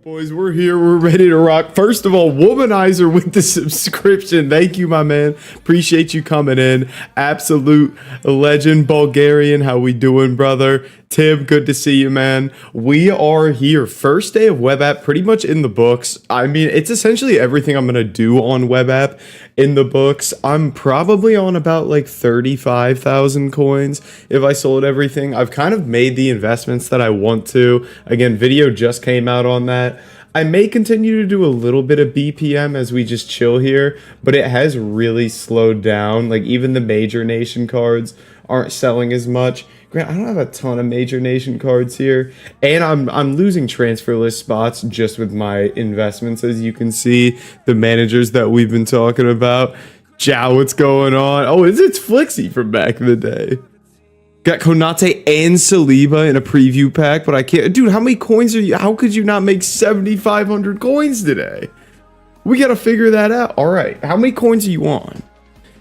Boys, we're here. We're ready to rock. First of all, Womanizer with the subscription. Thank you, my man. Appreciate you coming in. Absolute legend. Bulgarian, how we doing, brother? Tim, good to see you, man. We are here. First day of web app, pretty much in the books. I mean, it's essentially everything I'm going to do on web app in the books. I'm probably on about like 35,000 coins if I sold everything. I've kind of made the investments that I want to. Again, video just came out on that. I may continue to do a little bit of BPM as we just chill here, but it has really slowed down. Like even the major nation cards aren't selling as much. Grant, I don't have a ton of major nation cards here, and I'm losing transfer list spots just with my investments, as you can see. The managers that we've been talking about. Jow, what's going on? Oh, it's Flixie from back in the day. Got Konate and Saliba in a preview pack, but I can't. Dude, how many coins are you? How could you not make 7,500 coins today? We gotta figure that out. All right, how many coins are you on?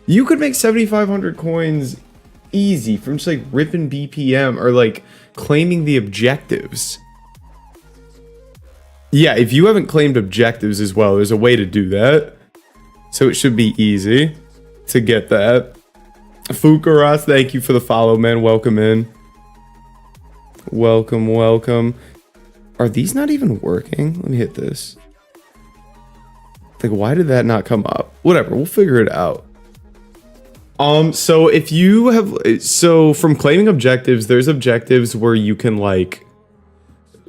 You could make 7,500 coins easy from just like ripping BPM or like claiming the objectives. Yeah, if you haven't claimed objectives as well, there's a way to do that. So it should be easy to get that. Fukaras, thank you for the follow, man. Welcome in. Welcome, welcome. Are these not even working? Let me hit this. Like, why did that not come up? Whatever, we'll figure it out. So if you have, so from claiming objectives, there's objectives where you can like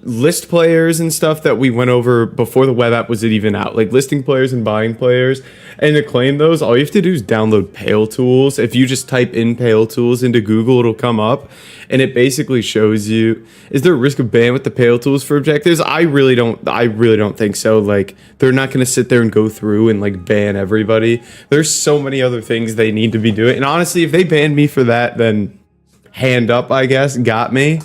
list players and stuff that we went over before the web app was even out, like listing players and buying players. And to claim those, all you have to do is download Pale Tools. If you just type in Pale Tools into Google, it'll come up and it basically shows you, is there a risk of ban with the Pale Tools for objectives? I really don't think so. Like they're not going to sit there and go through and like ban everybody. There's so many other things they need to be doing. And honestly, if they banned me for that, then hand up, I guess, got me.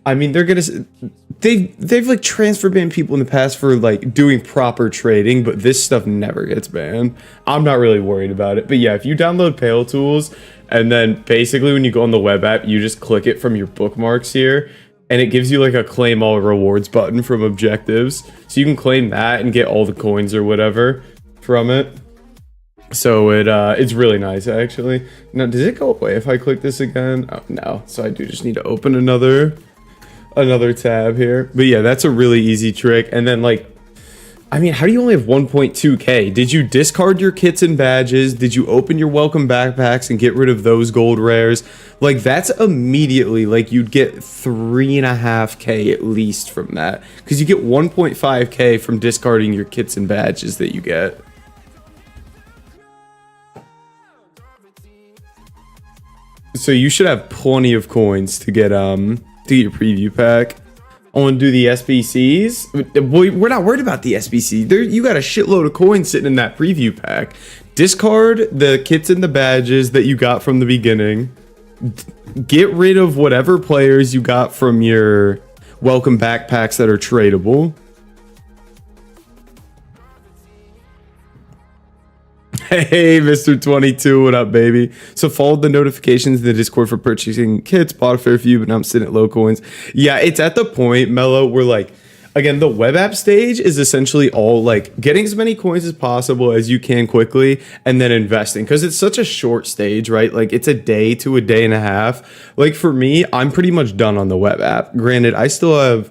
I mean, they've like transfer banned people in the past for like doing proper trading, but this stuff never gets banned. I'm not really worried about it. But yeah, if you download Pale Tools and then basically when you go on the web app, you just click it from your bookmarks here and it gives you like a claim all rewards button from objectives. So you can claim that and get all the coins or whatever from it. So it's really nice actually. Now, does it go away if I click this again? Oh, no. So I do just need to open another tab here. But yeah, that's a really easy trick. And then like, I mean, how do you only have 1.2k? Did you discard your kits and badges? Did you open your welcome backpacks and get rid of those gold rares? Like that's immediately like you'd get 3.5k at least from that, because you get 1.5k from discarding your kits and badges that you get. So you should have plenty of coins to get your preview pack. I want to do the SBCs. Boy, we're not worried about the SBC. You got a shitload of coins sitting in that preview pack. Discard the kits and the badges that you got from the beginning. Get rid of whatever players you got from your welcome backpacks that are tradable. Hey, Mr. 22, what up, baby? So followed the notifications in the Discord for purchasing kits, bought a fair few, but now I'm sitting at low coins. Yeah, it's at the point, Mello, where like, again, the web app stage is essentially all like getting as many coins as possible as you can quickly and then investing, because it's such a short stage, right? Like it's a day to a day and a half. Like for me, I'm pretty much done on the web app. Granted, I still have,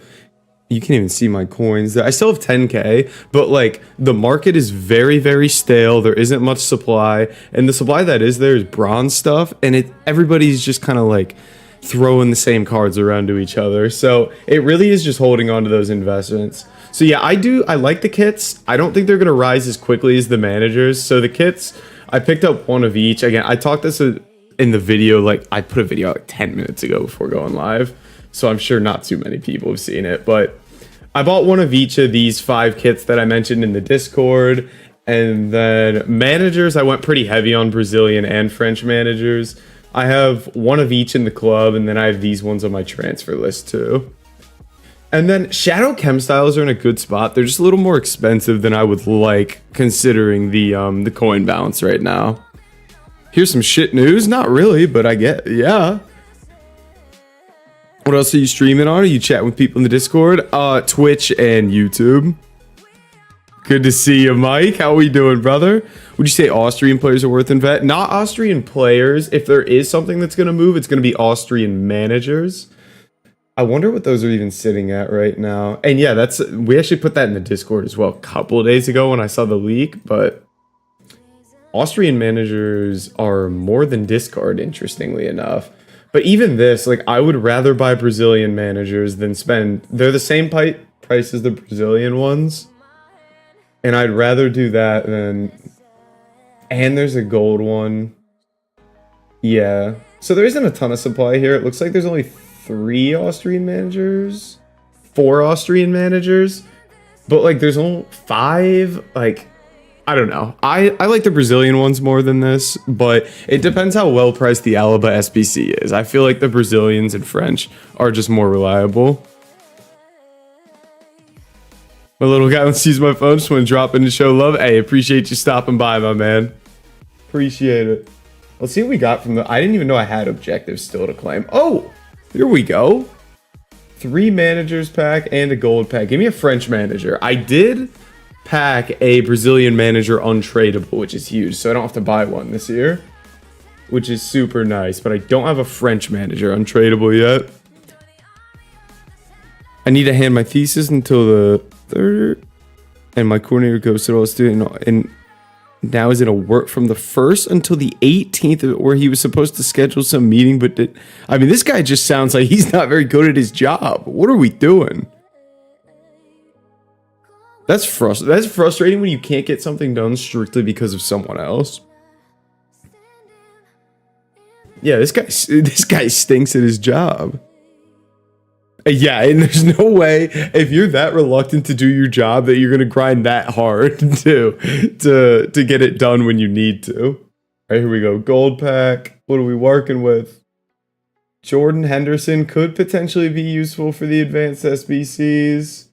you can't even see my coins. I still have 10k, but like the market is very, very stale. There isn't much supply, and the supply that is there is bronze stuff, and everybody's just kind of like throwing the same cards around to each other. So it really is just holding on to those investments. So yeah, I like the kits. I don't think they're gonna rise as quickly as the managers. So the kits, I picked up one of each. Again, I talked this in the video, like I put a video out like 10 minutes ago before going live. So I'm sure not too many people have seen it, but I bought one of each of these 5 kits that I mentioned in the Discord. And then managers, I went pretty heavy on Brazilian and French managers. I have one of each in the club, and then I have these ones on my transfer list too. And then Shadow Chem Styles are in a good spot. They're just a little more expensive than I would like, considering the coin balance right now. Here's some shit news. Not really, but I get, yeah. What else are you streaming on? Are you chatting with people in the Discord? Twitch and YouTube. Good to see you, Mike. How are we doing, brother? Would you say Austrian players are worth invest? Not Austrian players. If there is something that's going to move, it's going to be Austrian managers. I wonder what those are even sitting at right now. And yeah, we actually put that in the Discord as well a couple of days ago when I saw the leak, but Austrian managers are more than discard, interestingly enough. But even this, like, I would rather buy Brazilian managers than spend... They're the same price as the Brazilian ones. And I'd rather do that than... And there's a gold one. Yeah. So there isn't a ton of supply here. It looks like there's only 3 Austrian managers. 4 Austrian managers. But, like, there's only 5. Like, I don't know. I like the Brazilian ones more than this. But it depends how well priced the Alaba SBC is. I feel like the Brazilians and French are just more reliable. My little guy wants to use my phone. Just want to drop in to show love. Hey, appreciate you stopping by, my man. Appreciate it. Let's see what we got from the... I didn't even know I had objectives still to claim. Oh, here we go. 3 managers pack and a gold pack. Give me a French manager. I did pack a Brazilian manager untradeable, which is huge. So I don't have to buy one this year, which is super nice. But I don't have a French manager untradeable yet. I need to hand my thesis until the 3rd. And my coordinator goes to all student. And now is it a work from the 1st until the 18th, where he was supposed to schedule some meeting, but did... I mean, this guy just sounds like he's not very good at his job. What are we doing? That's frustrating when you can't get something done strictly because of someone else. Yeah, this guy stinks at his job. Yeah, and there's no way, if you're that reluctant to do your job, that you're gonna grind that hard to get it done when you need to. All right, here we go. Gold pack. What are we working with? Jordan Henderson could potentially be useful for the advanced SBCs.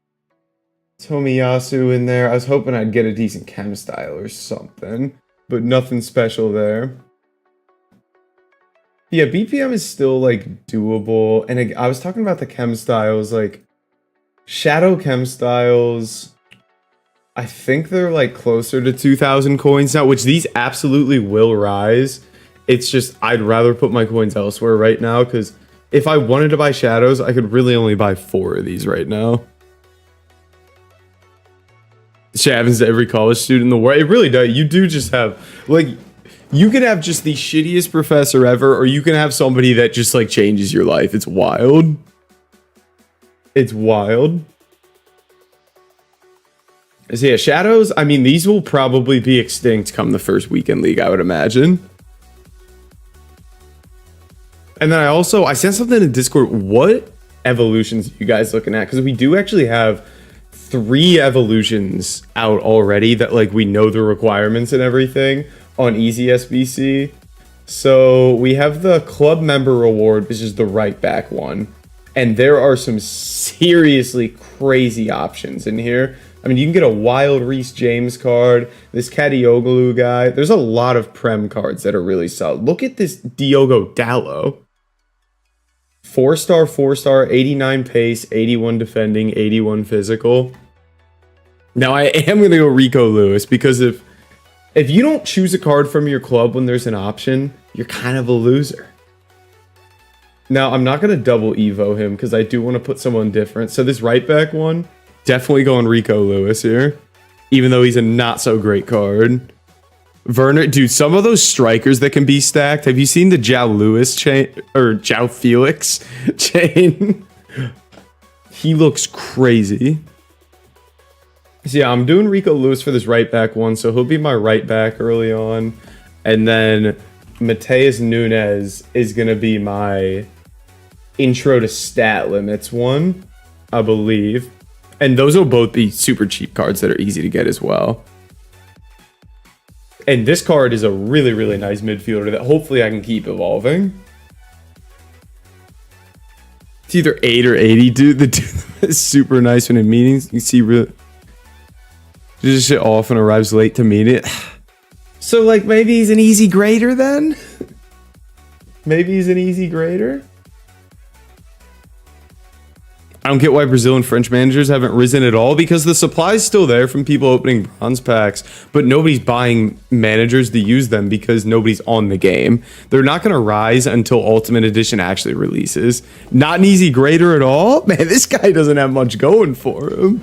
Tomiyasu in there. I was hoping I'd get a decent chem style or something, but nothing special there. Yeah, BPM is still, like, doable. And I was talking about the chem styles, like, Shadow chem styles, I think they're, like, closer to 2,000 coins now, which these absolutely will rise. It's just, I'd rather put my coins elsewhere right now, because if I wanted to buy Shadows, I could really only buy 4 of these right now. Shit happens to every college student in the world. It really does. You do just have, like... You can have just the shittiest professor ever, or you can have somebody that just, like, changes your life. It's wild. It's wild. So yeah, Shadows, I mean, these will probably be extinct come the first weekend league, I would imagine. And then I sent something in Discord. What evolutions are you guys looking at? Because we do actually have 3 evolutions out already that, like, we know the requirements and everything on Easy SBC. So we have the club member reward, which is the right back one. And there are some seriously crazy options in here. I mean, you can get a wild Reece James card, this Kadioglu guy. There's a lot of Prem cards that are really solid. Look at this Diogo Dalot. 4-star, 89 pace, 81 defending, 81 physical. Now I am going to go Rico Lewis, because if you don't choose a card from your club when there's an option, you're kind of a loser. Now, I'm not going to double Evo him because I do want to put someone different. So this right back one, definitely going Rico Lewis here, even though he's a not so great card. Werner, dude, some of those strikers that can be stacked. Have you seen the João Lewis chain, or João Felix chain? He looks crazy. So yeah, I'm doing Rico Lewis for this right back one, so he'll be my right back early on. And then Mateus Nunes is going to be my intro to stat limits one, I believe. And those will both be super cheap cards that are easy to get as well. And this card is a really, really nice midfielder that hopefully I can keep evolving. It's either 8 or 80, dude. The dude is super nice when in meetings. You can see really... Just shit often arrives late to meet it. So, like, maybe he's an easy grader then? Maybe he's an easy grader? I don't get why Brazil and French managers haven't risen at all, because the supply is still there from people opening bronze packs, but nobody's buying managers to use them because nobody's on the game. They're not going to rise until Ultimate Edition actually releases. Not an easy grader at all. Man, this guy doesn't have much going for him.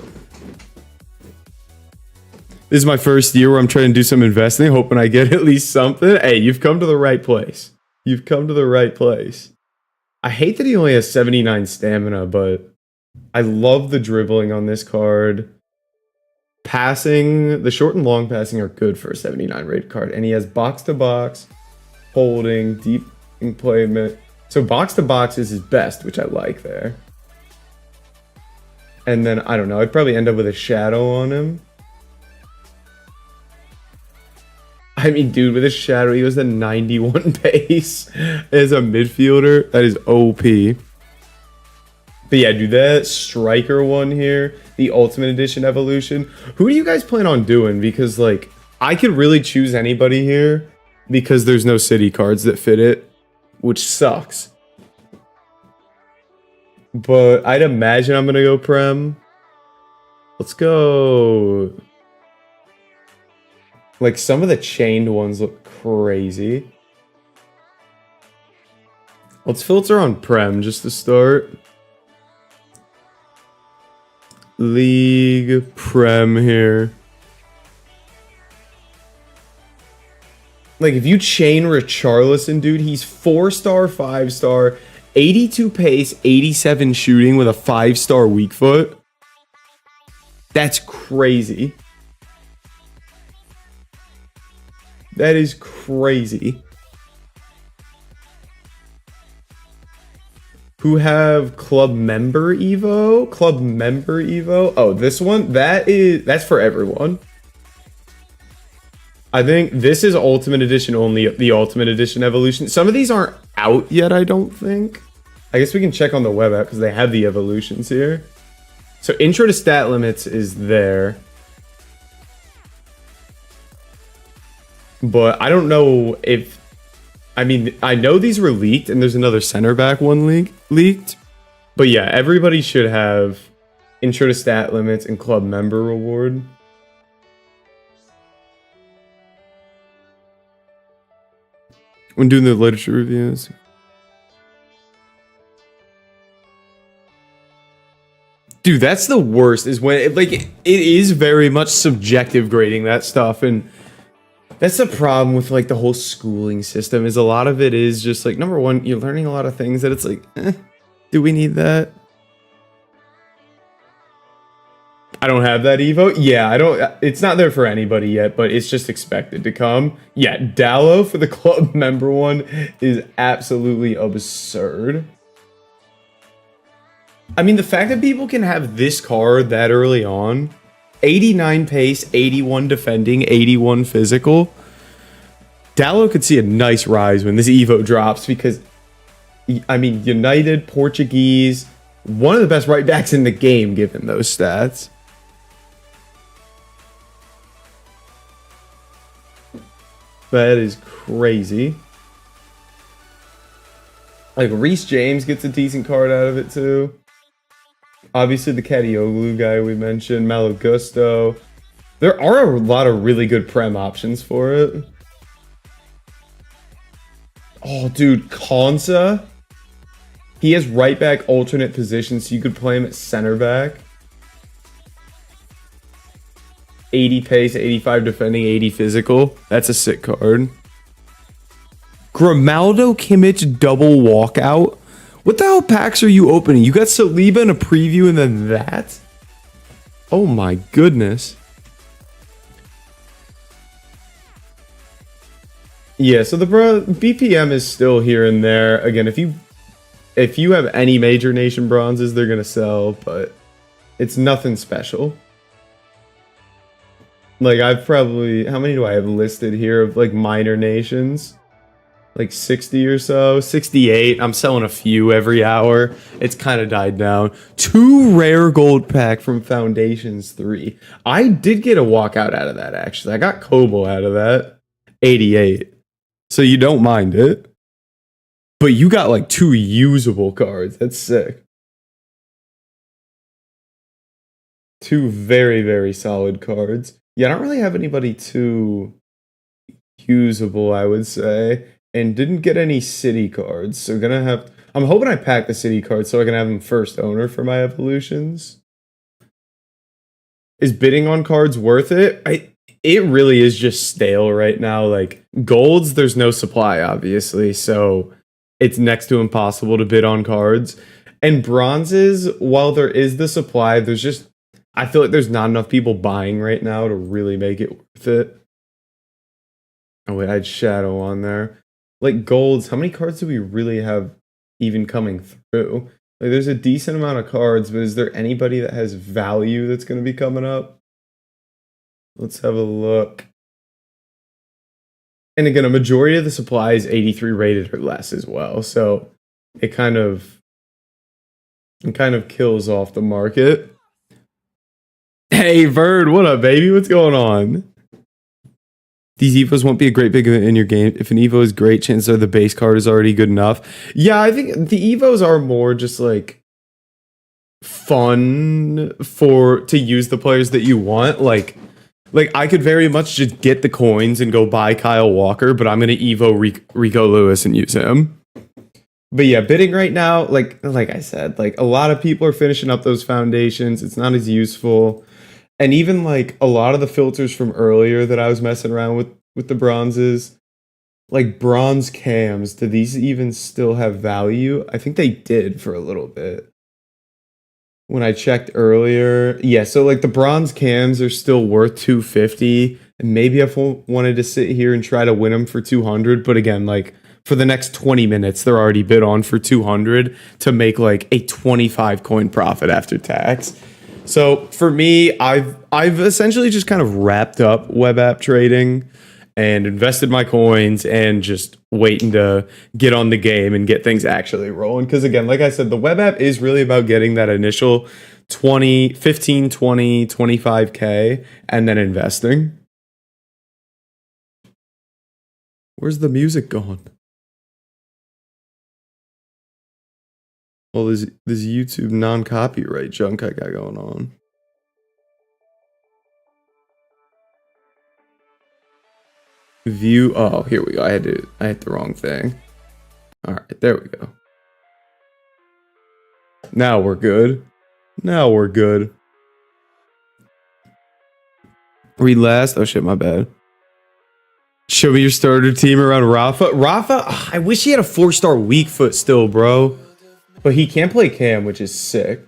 This is my first year where I'm trying to do some investing, hoping I get at least something. Hey, you've come to the right place. You've come to the right place. I hate that he only has 79 stamina, but I love the dribbling on this card. Passing, the short and long passing are good for a 79 rated card. And he has box to box, holding, deep employment. So box to box is his best, which I like there. And then, I don't know, I'd probably end up with a shadow on him. I mean, dude, with a shadow, he was a 91 pace as a midfielder. That is OP. But yeah, dude, that striker one here, the Ultimate Edition evolution. Who do you guys plan on doing? Because, like, I could really choose anybody here because there's no city cards that fit it, which sucks. But I'd imagine I'm going to go Prem. Let's go. Like, some of the chained ones look crazy. Let's filter on Prem just to start. League Prem here. Like, if you chain Richarlison, dude, he's 4-star, 5-star, 82 pace, 87 shooting with a 5-star weak foot. That's crazy. That is crazy. Who have club member Evo? Club member Evo? Oh, this one? That's for everyone. I think this is Ultimate Edition only, the Ultimate Edition evolution. Some of these aren't out yet, I don't think. I guess we can check on the web app because they have the evolutions here. So intro to stat limits is there. But I don't know if... I mean, I know these were leaked, and there's another center back one leaked. But yeah, everybody should have intro to stat limits and club member reward. When doing the literature reviews. Dude, that's the worst, is when it is very much subjective grading that stuff, and that's the problem with like the whole schooling system, is a lot of it is just like, number one, you're learning a lot of things that it's like, do we need that? I don't have that Evo. Yeah, I don't. It's not there for anybody yet, but it's just expected to come. Yeah, Dallo for the club member one is absolutely absurd. I mean, the fact that people can have this card that early on, 89 pace, 81 defending, 81 physical. Dallo could see a nice rise when this Evo drops because, I mean, United, Portuguese, one of the best right backs in the game given those stats. That is crazy. Like, Reece James gets a decent card out of it too. Obviously, the Kadioglu guy we mentioned, Malo Gusto. There are a lot of really good Prem options for it. Oh, dude, Konsa. He has right back alternate position, so you could play him at center back. 80 pace, 85 defending, 80 physical. That's a sick card. Grimaldo Kimmich double walkout. What the hell packs are you opening? You got Saliba in a preview and then that? Oh my goodness. Yeah, so the BPM is still here and there. Again, if you have any major nation bronzes, they're gonna sell, but it's nothing special. Like, I've probably, how many do I have listed here of like minor nations? Like 60 or so, 68. I'm selling a few every hour. It's kind of died down. 2 rare gold pack from Foundations 3. I did get a walkout out of that, actually. I got Kobo out of that. 88. So you don't mind it. But you got like 2 usable cards. That's sick. Two very, very solid cards. Yeah, I don't really have anybody too usable, I would say. And didn't get any city cards. So gonna have... I'm hoping I pack the city cards so I can have them first owner for my evolutions. Is bidding on cards worth it? It really is just stale right now. Like, golds, there's no supply, obviously. So it's next to impossible to bid on cards. And bronzes, while there is the supply, there's just... I feel like there's not enough people buying right now to really make it worth it. Oh wait, I had Shadow on there. Like golds, how many cards do we really have even coming through? Like there's a decent amount of cards, but is there anybody that has value that's going to be coming up? Let's have a look. And again, a majority of the supply is 83 rated or less as well. So it kind of kills off the market. Hey, Verd, what up, baby? What's going on? These Evos won't be a great big event in your game. If an Evo is great, chances are the base card is already good enough. Yeah, I think the Evos are more just like fun to use the players that you want. Like I could very much just get the coins and go buy Kyle Walker, but I'm gonna Evo Rico Lewis and use him. But yeah, bidding right now, like I said, like a lot of people are finishing up those foundations. It's not as useful. And even like a lot of the filters from earlier that I was messing around with the bronzes, like bronze cams, do these even still have value? I think they did for a little bit. When I checked earlier, yeah, so like the bronze cams are still worth 250, and maybe I wanted to sit here and try to win them for 200, but again, like for the next 20 minutes, they're already bid on for 200 to make like a 25 coin profit after tax. So for me, I've essentially just kind of wrapped up web app trading and invested my coins and just waiting to get on the game and get things actually rolling. Because again, like I said, the web app is really about getting that initial 15, 20, 25K and then investing. Where's the music gone? Well, this YouTube non-copyright junk I got going on. View. Oh, here we go. I hit the wrong thing. All right, there we go. Now we're good. Now we're good. Read last. Oh shit, my bad. Show me your starter team around Rafa. Rafa, I wish he had a 4-star weak foot still, bro. But he can't play Cam, which is sick.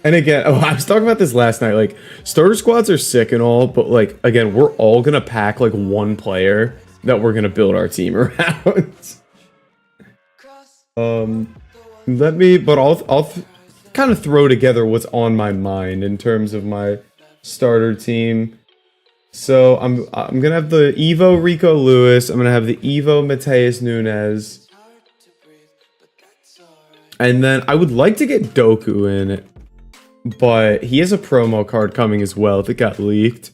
And again, I was talking about this last night. Like, starter squads are sick and all, but like, again, we're all gonna pack like one player that we're gonna build our team around. I'll kind of throw together what's on my mind in terms of my starter team. So I'm gonna have the Evo Rico Lewis. I'm gonna have the Evo Mateus Nunes. And then I would like to get Doku in, but he has a promo card coming as well that got leaked.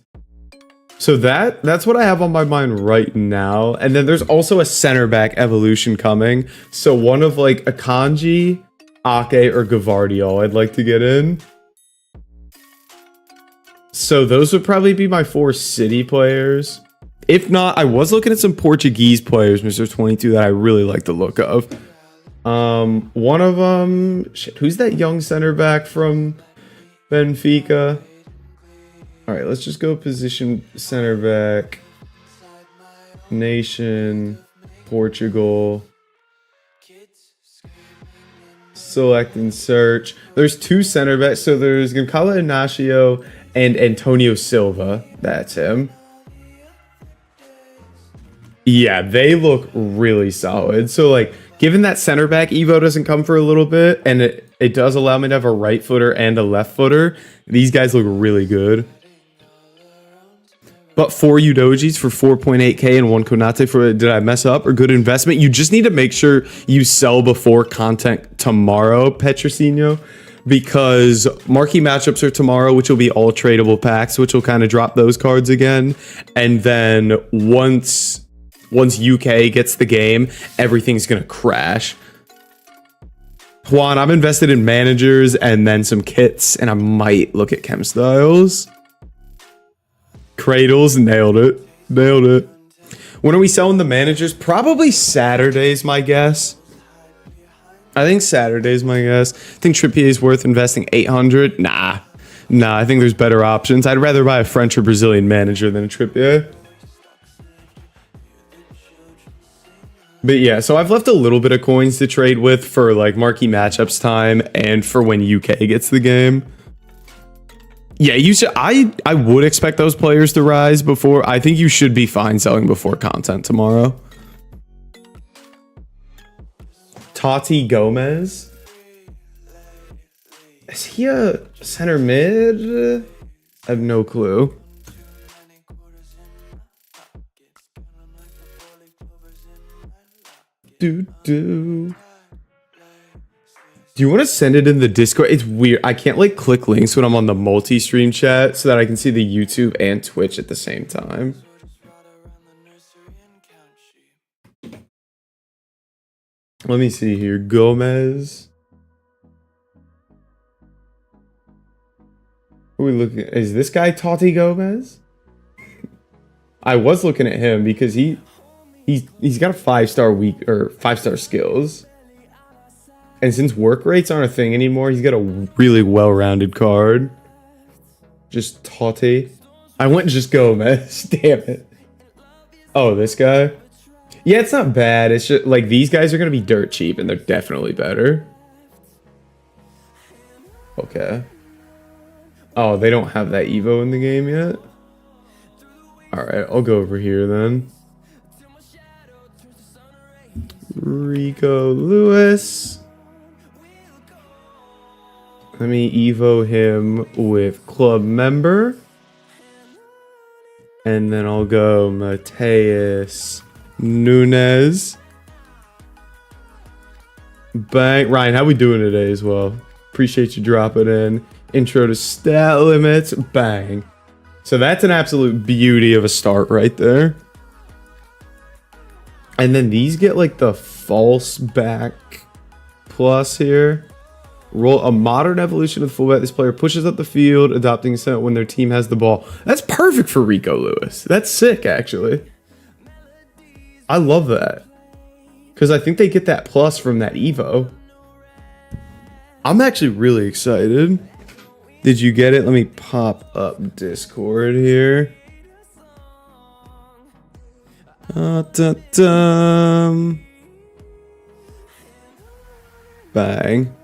So that's what I have on my mind right now. And then there's also a center back evolution coming. So one of like Akanji, Ake, or Gavardiol I'd like to get in. So those would probably be my 4 city players. If not, I was looking at some Portuguese players, Mr. 22, that I really like the look of. One of them, shit, who's that young center back from Benfica? All right, let's just go position center back. Nation, Portugal. Select and search. There's 2 center backs. So there's Gonçalo Inácio and Antonio Silva. That's him. Yeah, they look really solid. So like, given that center back Evo doesn't come for a little bit, and it does allow me to have a right footer and a left footer, these guys look really good. But 4 Udojis for 4.8k and 1 Konate for, did I mess up, or good investment? You just need to make sure you sell before content tomorrow, Petrosino, because marquee matchups are tomorrow, which will be all tradable packs, which will kind of drop those cards again. And then once UK gets the game, everything's gonna crash. Juan, I'm invested in managers and then some kits, and I might look at chem styles. Cradles, nailed it. Nailed it. When are we selling the managers? Probably Saturday's my guess. I think Saturday's my guess. I think Trippier is worth investing 800. Nah, I think there's better options. I'd rather buy a French or Brazilian manager than a Trippier. But yeah, so I've left a little bit of coins to trade with for like marquee matchups time and for when UK gets the game. Yeah, you should. I would expect those players to rise before. I think you should be fine selling before content tomorrow. Tati Gomez. Is he a center mid? I have no clue. Do you want to send it in the Discord? It's weird. I can't like click links when I'm on the multi-stream chat so that I can see the YouTube and Twitch at the same time. Let me see here. Gomez. Who are we looking at? Is this guy Tati Gomez? I was looking at him because he's got a 5-star week or 5-star skills. And since work rates aren't a thing anymore, he's got a really well-rounded card. Just Tati. I went just Gomez. Damn it. Oh, this guy? Yeah, it's not bad. It's just like these guys are going to be dirt cheap and they're definitely better. Okay. Oh, they don't have that Evo in the game yet? Alright, I'll go over here then. Rico Lewis. Let me Evo him with club member. And then I'll go Mateus Nunes. Bang. Ryan, how we doing today as well? Appreciate you dropping in. Intro to stat limits. Bang. So that's an absolute beauty of a start right there. And then these get like the false back plus here. Roll a modern evolution of the fullback. This player pushes up the field, adopting set when their team has the ball. That's perfect for Rico Lewis. That's sick, actually. I love that. Because I think they get that plus from that Evo. I'm actually really excited. Did you get it? Let me pop up Discord here. Bang.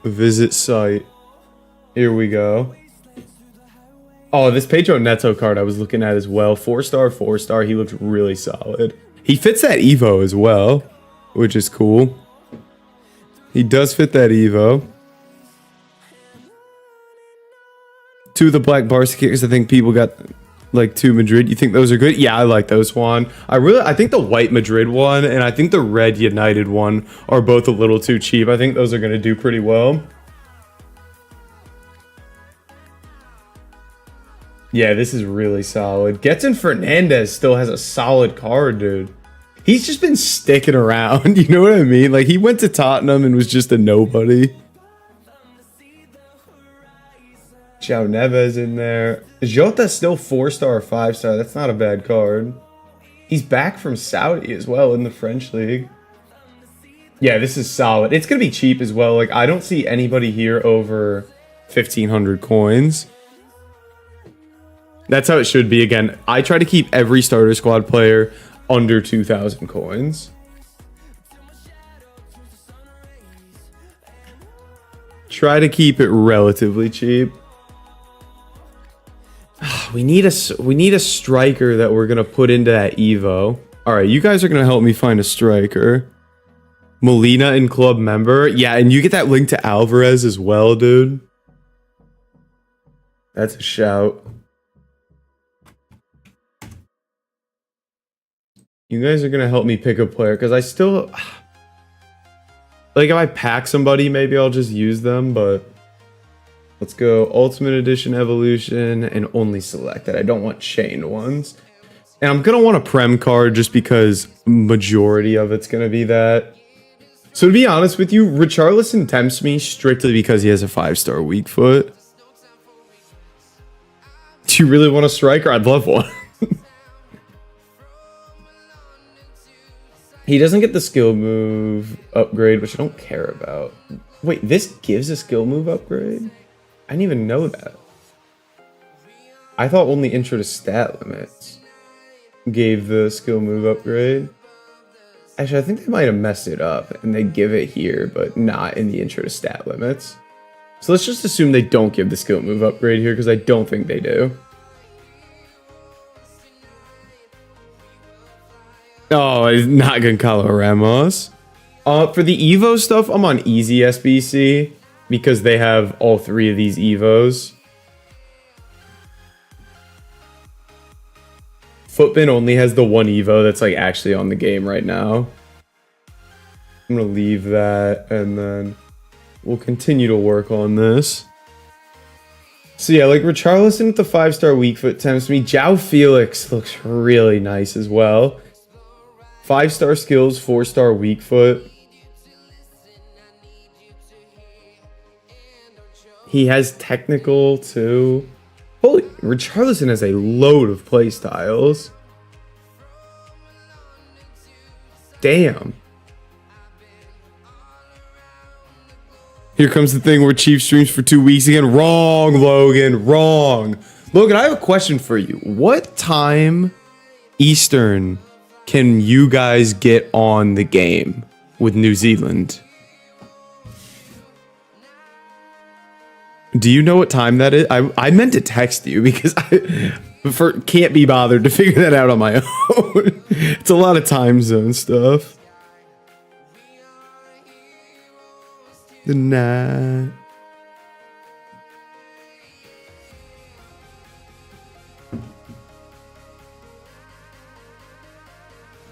Visit site. Here we go. Oh, this Pedro Neto card I was looking at as well. 4-star, 4-star. He looks really solid. He fits that Evo as well, which is cool. He does fit that Evo. 2 of the black Barca kickers. I think people got like 2 Madrid. You think those are good? Yeah, I like those, Juan. I think the white Madrid one and I think the red United one are both a little too cheap. I think those are going to do pretty well. Yeah, this is really solid. Getson Fernandez still has a solid card, dude. He's just been sticking around. You know what I mean? Like, he went to Tottenham and was just a nobody. João Neves in there. Jota still 4-star or 5-star. That's not a bad card. He's back from Saudi as well in the French league. Yeah, this is solid. It's going to be cheap as well. Like, I don't see anybody here over 1,500 coins. That's how it should be. Again, I try to keep every starter squad player under 2,000 coins. Try to keep it relatively cheap. We need a striker that we're gonna put into that Evo. All right, you guys are gonna help me find a striker. Molina and club member. Yeah, and you get that link to Alvarez as well, dude. That's a shout. You guys are gonna help me pick a player because I still like if I pack somebody, maybe I'll just use them, but let's go Ultimate Edition Evolution and only selected. I don't want chained ones. And I'm gonna want a Prem card just because majority of it's gonna be that. So to be honest with you, Richarlison tempts me strictly because he has a 5-star weak foot. Do you really want a striker? I'd love one. He doesn't get the skill move upgrade, which I don't care about. Wait, this gives a skill move upgrade? I didn't even know that. I thought only intro to stat limits gave the skill move upgrade. Actually, I think they might have messed it up and they give it here, but not in the intro to stat limits. So let's just assume they don't give the skill move upgrade here because I don't think they do. Oh, it's not Goncalo Ramos. For the Evo stuff, I'm on easy SBC because they have all 3 of these Evos. Footbin only has the 1 Evo that's like actually on the game right now. I'm gonna leave that and then we'll continue to work on this. So yeah, like Richarlison with the 5-star weak foot tempts me. João Felix looks really nice as well. 5-star skills, 4-star weak foot. He has technical too. Holy, Richarlison has a load of play styles. Damn. Here comes the thing where Chief streams for 2 weeks again. Wrong, Logan, wrong. Logan, I have a question for you. What time Eastern can you guys get on the game with New Zealand? Do you know what time that is? I meant to text you because I can't be bothered to figure that out on my own. It's a lot of time zone stuff. Nah.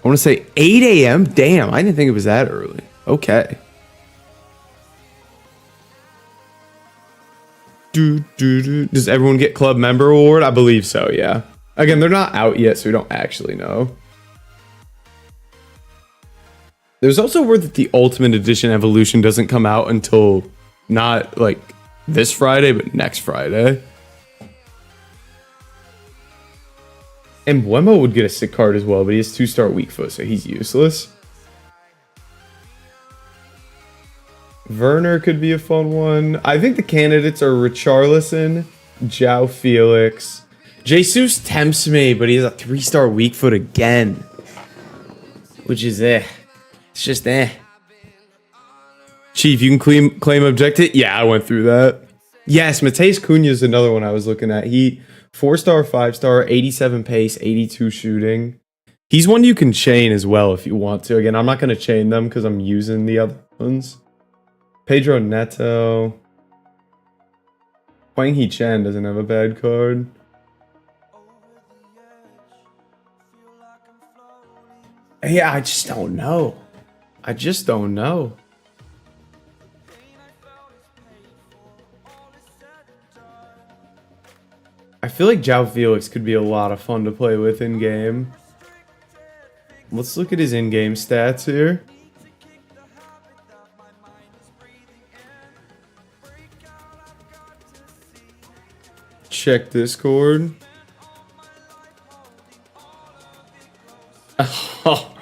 I want to say 8 a.m. Damn, I didn't think it was that early. Okay. Does everyone get club member award? I believe so, yeah. Again, they're not out yet, so we don't actually know. There's also word that the Ultimate Edition Evolution doesn't come out until not like this Friday, but next Friday. And Wemo would get a sick card as well, but he has 2-star weak foot, so he's useless. Werner could be a fun one. I think the candidates are Richarlison, João Felix. Jesus tempts me, but he has a 3-star weak foot again. Which is It's just Chief, you can claim objective? Yeah, I went through that. Yes, Mateus Cunha is another one I was looking at. He 4-star, 5-star, 87 pace, 82 shooting. He's one you can chain as well if you want to. Again, I'm not going to chain them because I'm using the other ones. Pedro Neto. Huang He Chen doesn't have a bad card. Yeah, I just don't know. I just don't know. I feel like João Felix could be a lot of fun to play with in-game. Let's look at his in-game stats here. Check Discord. Oh.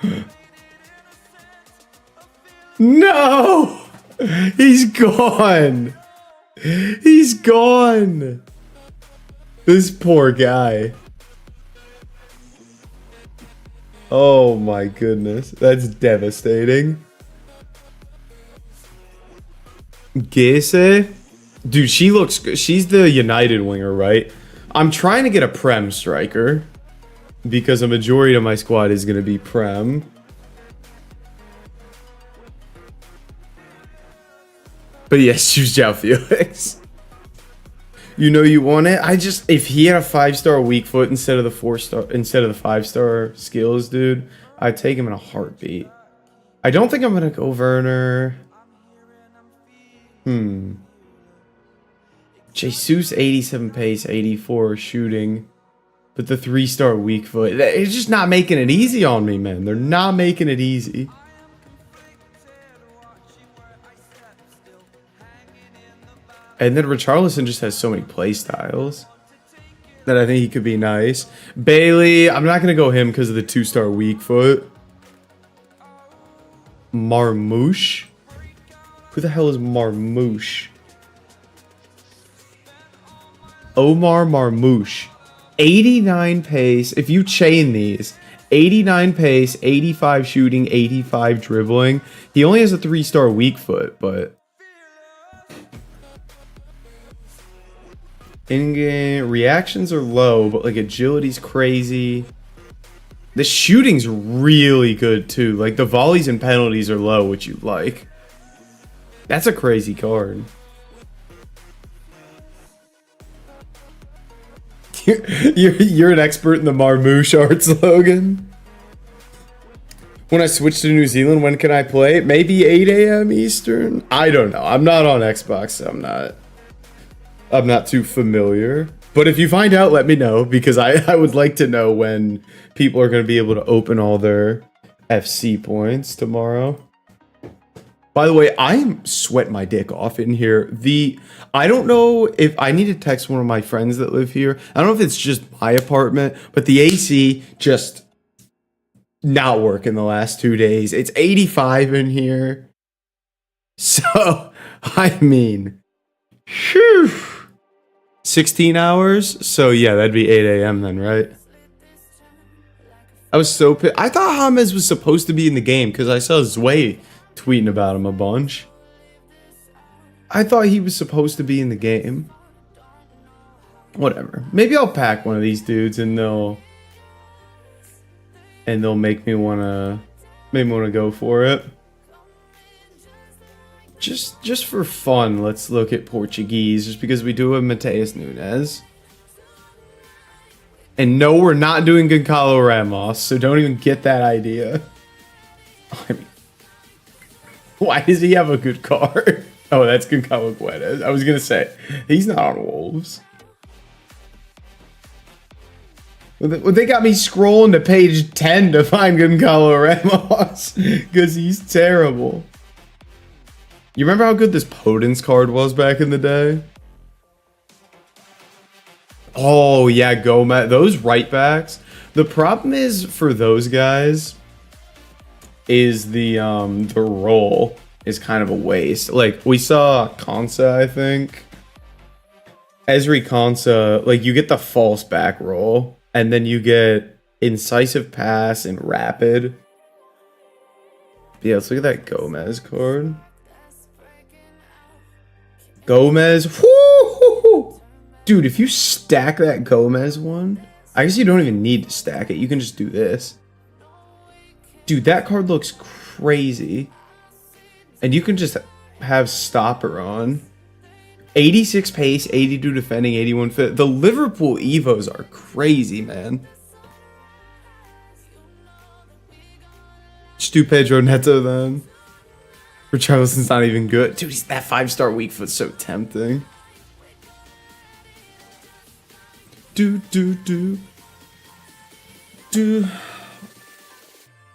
No! He's gone! He's gone! This poor guy. Oh my goodness. That's devastating. Gese? Dude, she looks good. She's the United winger, right? I'm trying to get a Prem striker because a majority of my squad is going to be Prem. But yes, choose João Felix. You know you want it. If he had a 5-star weak foot instead of the 4-star, instead of the 5-star skills, dude, I'd take him in a heartbeat. I don't think I'm gonna go Werner. Jesus 87 pace, 84 shooting, but the 3-star weak foot. It's just not making it easy on me, man. They're not making it easy. And then Richarlison just has so many play styles that I think he could be nice. Bailey, I'm not going to go him because of the 2-star weak foot. Marmouche? Who the hell is Marmouche? Omar Marmouche. 89 pace. If you chain these, 89 pace, 85 shooting, 85 dribbling. He only has a 3-star weak foot, but... in-game reactions are low, but like agility's crazy. The shooting's really good too. Like the volleys and penalties are low, which you like. That's a crazy card. You're an expert in the Marmouche art slogan. When I switch to New Zealand, when can I play? Maybe 8 a.m. Eastern? I don't know. I'm not on Xbox, so I'm not too familiar. But if you find out, let me know, because I would like to know when people are going to be able to open all their FC points tomorrow. By the way, I'm sweating my dick off in here. I don't know if I need to text one of my friends that live here. I don't know if it's just my apartment, but the AC just not working the last 2 days. It's 85 in here. So, I mean, whew. 16 hours? So yeah, that'd be 8 a.m. then, right? I was so pissed. I thought James was supposed to be in the game because I saw Zway tweeting about him a bunch. I thought he was supposed to be in the game. Whatever. Maybe I'll pack one of these dudes and they'll make me wanna go for it. Just for fun, let's look at Portuguese, just because we do have Mateus Nunes. And no, we're not doing Goncalo Ramos, so don't even get that idea. I mean, why does he have a good card? Oh, that's Goncalo Guedes. I was going to say, he's not on Wolves. Well, they got me scrolling to page 10 to find Goncalo Ramos, because he's terrible. You remember how good this Podence card was back in the day? Oh, yeah, Gomez. Those right backs. The problem is for those guys is the roll is kind of a waste. Like, we saw Konsa, I think. Ezri Konsa, like, you get the false back roll, and then you get incisive pass and rapid. Yeah, let's look at that Gomez card. Gomez, whoo! Dude, if you stack that Gomez one, I guess you don't even need to stack it. You can just do this. Dude, that card looks crazy. And you can just have stopper on. 86 pace, 82 defending, 81 fit. The Liverpool Evos are crazy, man. Just do Pedro Neto then. Richarlison's not even good. Dude, he's that 5-star weak foot's so tempting. Do.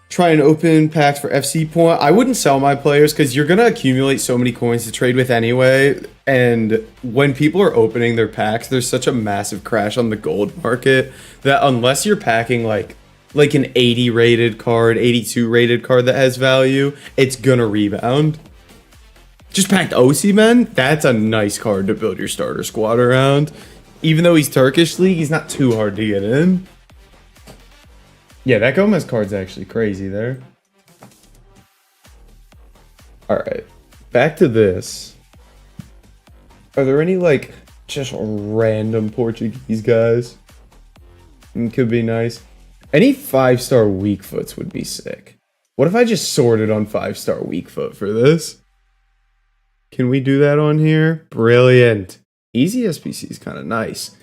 Try and open packs for FC point. I wouldn't sell my players because you're going to accumulate so many coins to trade with anyway. And when people are opening their packs, there's such a massive crash on the gold market that unless you're packing like an 80 rated card, 82 rated card that has value, it's gonna rebound. Just packed Osimhen. That's a nice card to build your starter squad around. Even though he's Turkish League, he's not too hard to get in. Yeah, that Gomez card's actually crazy there. Alright, back to this. Are there any, like, just random Portuguese guys? Could be nice. Any 5-star weak foots would be sick. What if I just sorted on 5-star weak foot for this? Can we do that on here? Brilliant. Easy SPC is kind of nice.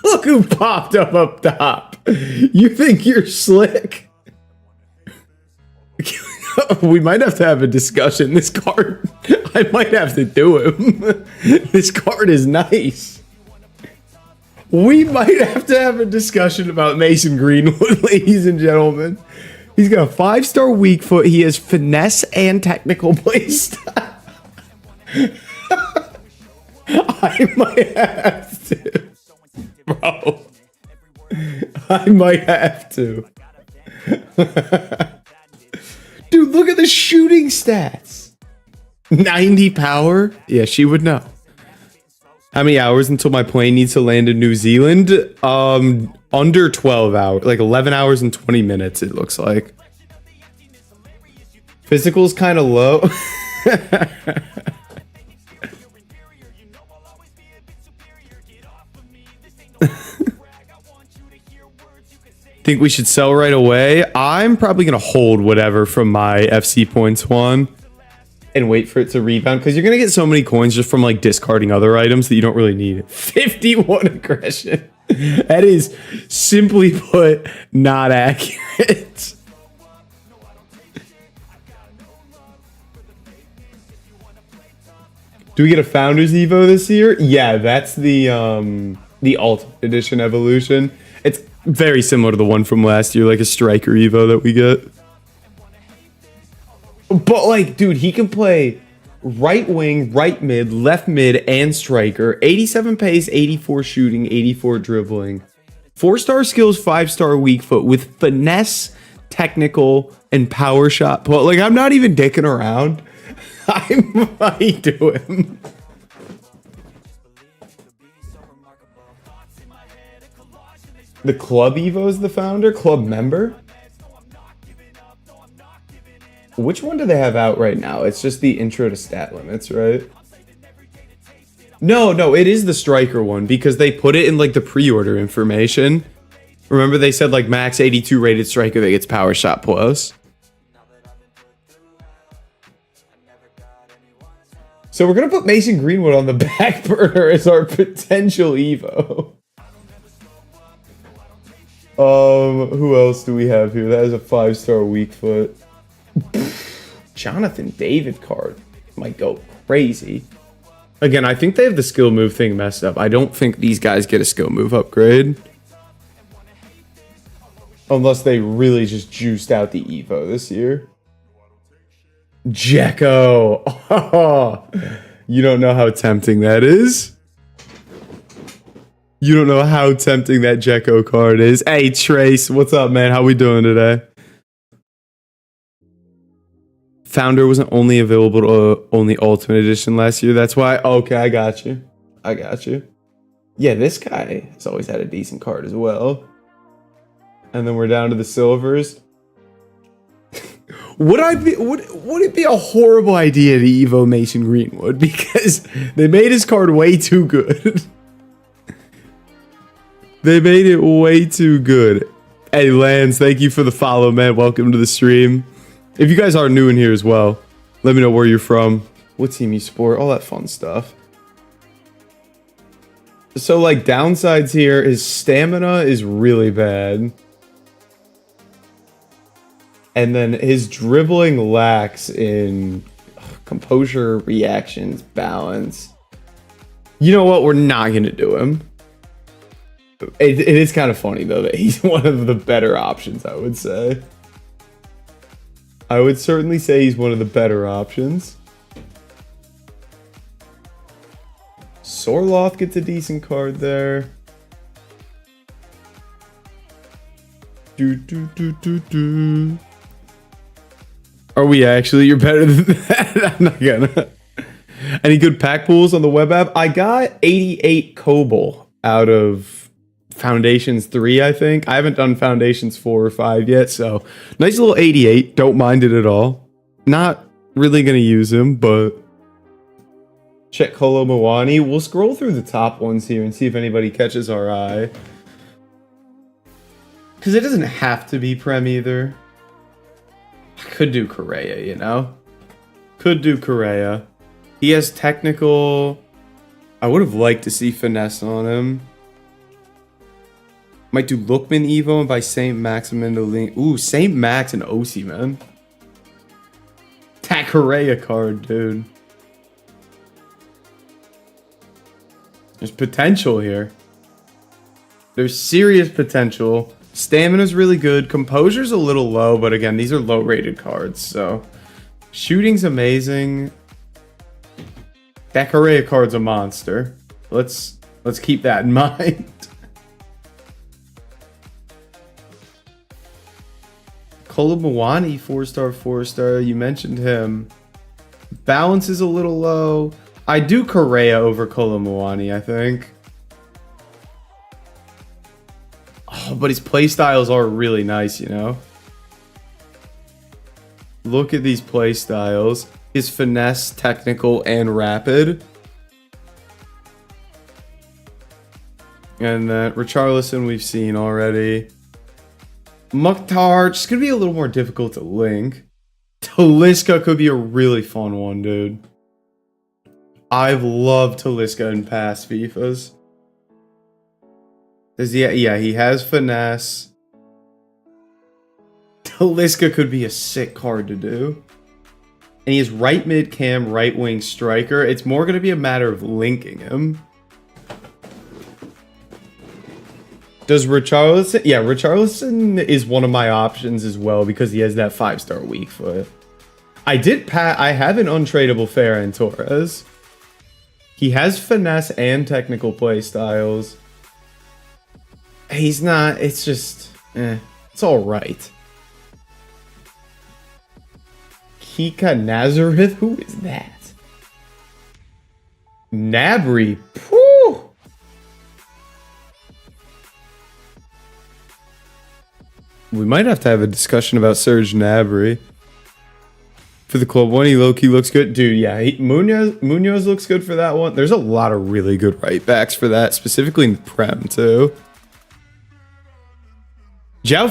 Look who popped up top. You think you're slick? We might have to have a discussion. This card, I might have to do him. This card is nice. We might have to have a discussion about Mason Greenwood, ladies and gentlemen. He's got a 5-star weak foot. He has finesse and technical play style. I might have to. Bro. I might have to. Dude, look at the shooting stats. 90 power? Yeah, she would know. How many hours until my plane needs to land in New Zealand? Under 12 hours. Like 11 hours and 20 minutes, it looks like. Physical's kind of low. Think we should sell right away? I'm probably going to hold whatever from my FC points one and wait for it to rebound, because you're going to get so many coins just from like discarding other items that you don't really need. 51 aggression. That is, simply put, not accurate. Do we get a Founders Evo this year? Yeah, that's the Ultimate Edition evolution. It's very similar to the one from last year, like a Striker Evo that we get. But like, dude, he can play right wing, right mid, and striker. 87 pace, 84 shooting, 84 dribbling. 4-star skills, 5-star weak foot with finesse, technical, and power shot. But like, I'm not even dicking around. I might do him. The Club Evo is the founder? Club member? Which one do they have out right now? It's just the intro to stat limits, right? No, it is the striker one because they put it in like the pre-order information. Remember they said like max 82 rated striker that gets power shot plus. So we're going to put Mason Greenwood on the back burner as our potential Evo. Who else do we have here? That is a 5-star weak foot. Jonathan David card might go crazy. Again, I think they have the skill move thing messed up. I don't think these guys get a skill move upgrade. Unless they really just juiced out the Evo this year. Jekko. Oh, you don't know how tempting that is. You don't know how tempting that Jekko card is. Hey, Trace, what's up, man? How we doing today? Founder wasn't only available to only Ultimate Edition last year. That's why. Okay, I got you. Yeah, this guy has always had a decent card as well. And then we're down to the silvers. Would it be a horrible idea to Evo Mason Greenwood? Because they made his card way too good. They made it way too good. Hey, Lance, thank you for the follow, man. Welcome to the stream. If you guys are new in here as well, let me know where you're from, what team you support, all that fun stuff. So, like, downsides here is stamina is really bad. And then his dribbling lacks in composure, reactions, balance. You know what? We're not going to do him. It is kind of funny, though, that he's one of the better options, I would say. I would certainly say he's one of the better options. Sorloth gets a decent card there. Are we actually? You're better than that. I'm not gonna. Any good pack pools on the web app? I got 88 Kobo out of Foundations 3, I think. I haven't done Foundations 4 or 5 yet, so nice little 88. Don't mind it at all. Not really gonna use him, but check Kolo Muani. We'll scroll through the top ones here and see if anybody catches our eye. Because it doesn't have to be Prem either. I could do Correa, you know? Could do Correa. He has technical. I would have liked to see finesse on him. Might do Lookman Evo and buy St. Maximin to link. Ooh, St. Max and OC, man. That Correa card, dude. There's potential here. There's serious potential. Stamina's really good. Composure's a little low, but again, these are low-rated cards, so shooting's amazing. That Correa card's a monster. let's keep that in mind. Kolomwani, 4-star, 4-star. You mentioned him. Balance is a little low. I do Correa over Kolomwani, I think. Oh, but his playstyles are really nice, you know? Look at these playstyles. His finesse, technical, and rapid. And then Richarlison we've seen already. Mukhtar, just gonna be a little more difficult to link. Talisca could be a really fun one, dude. I've loved Talisca in past FIFAs. Yeah, he has finesse. Talisca could be a sick card to do. And he has right mid cam, right wing striker. It's more gonna be a matter of linking him. Does Richarlison? Yeah, Richarlison is one of my options as well because he has that 5-star weak foot. I have an untradeable Ferran Torres. He has finesse and technical play styles. He's not. It's just. It's all right. Kika Nazareth. Who is that? Nabry. Whew. We might have to have a discussion about Serge Gnabry for the club one. He low-key looks good. Dude, yeah. Munoz looks good for that one. There's a lot of really good right backs for that, specifically in the Prem, too. João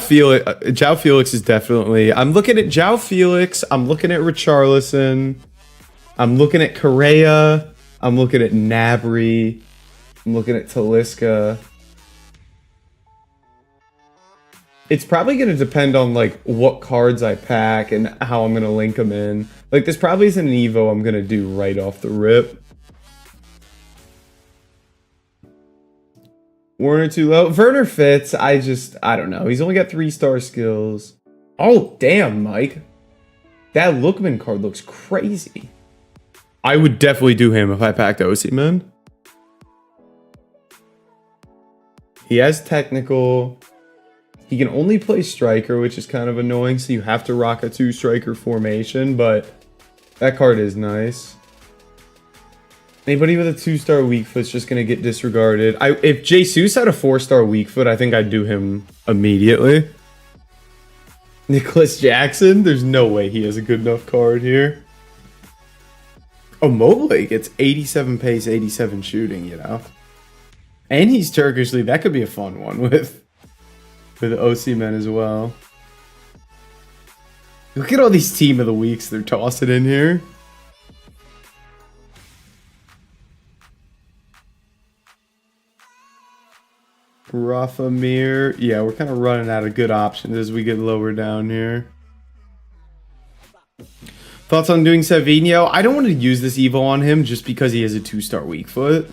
Felix is definitely... I'm looking at João Felix. I'm looking at Richarlison. I'm looking at Correa. I'm looking at Gnabry. I'm looking at Talisca. It's probably going to depend on, like, what cards I pack and how I'm going to link them in. Like, this probably isn't an Evo I'm going to do right off the rip. Werner too low. Werner fits. I don't know. He's only got 3-star skills. Oh, damn, Mike. That Lookman card looks crazy. I would definitely do him if I packed Osimhen. He has technical... He can only play striker, which is kind of annoying, so you have to rock a 2-striker formation, but that card is nice. Anybody with a 2-star weak foot's just going to get disregarded. If Jesus had a 4-star weak foot, I think I'd do him immediately. Nicholas Jackson? There's no way he has a good enough card here. Oh, Mobile gets 87 pace, 87 shooting, you know? And he's Turkish League. That could be a fun one with Osimhen as well. Look at all these team of the weeks they're tossing in here. Rafa Mir. Yeah, we're kind of running out of good options as we get lower down here. Thoughts on doing Savinho? I don't want to use this Evo on him just because he has a 2-star weak foot.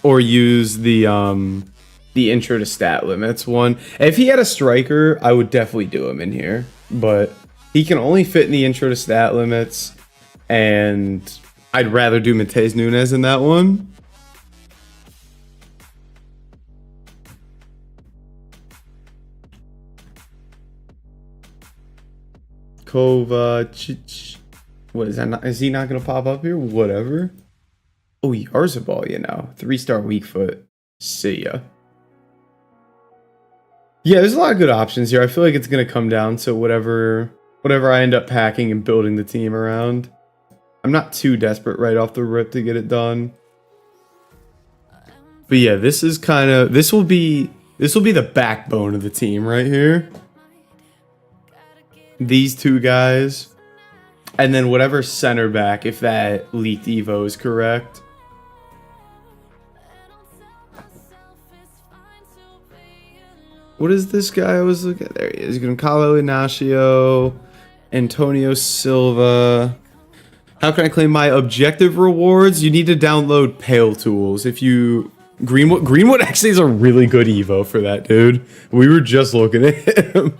Or use the intro to stat limits one. If he had a striker, I would definitely do him in here. But he can only fit in the intro to stat limits. And I'd rather do Matheus Nunes in that one. Kovacic. What is that? Not, is he not going to pop up here? Whatever. Oh, Yarzabal, you know. 3-star weak foot. See ya. Yeah, there's a lot of good options here. I feel like it's going to come down to whatever I end up packing and building the team around. I'm not too desperate right off the rip to get it done. But yeah, this is kind of... This will be the backbone of the team right here. These two guys. And then whatever center back, if that leaked Evo is correct. What is this guy I was looking at? There he is. Goncalo Inacio, Antonio Silva. How can I claim my objective rewards? You need to download Pale Tools. If you... Greenwood actually is a really good Evo for that, dude. We were just looking at him.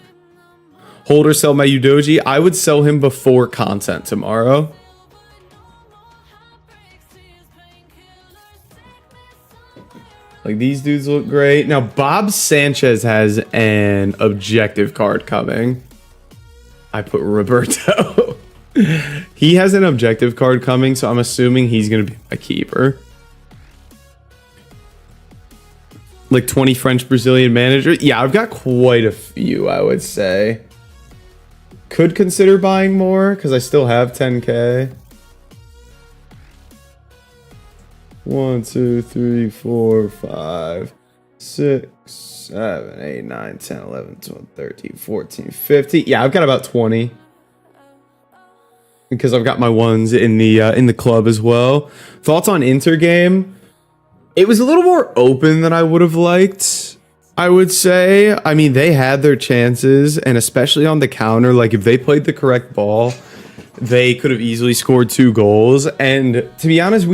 Hold or sell my Udoji. I would sell him before content tomorrow. Like, these dudes look great. Now, Bob Sanchez has an objective card coming. I put Roberto. He has an objective card coming, so I'm assuming he's going to be a keeper. Like 20 French Brazilian managers. Yeah, I've got quite a few, I would say. Could consider buying more because I still have 10K. 1, 2, 3, 4, 5, 6, 7, 8, 9, 10, 11, 12, 13, 14, 15. Yeah, I've got about 20. Because I've got my ones in the club as well. Thoughts on Intergame? It was a little more open than I would have liked, I would say. I mean, they had their chances, and especially on the counter, like if they played the correct ball, they could have easily scored 2 goals. And to be honest,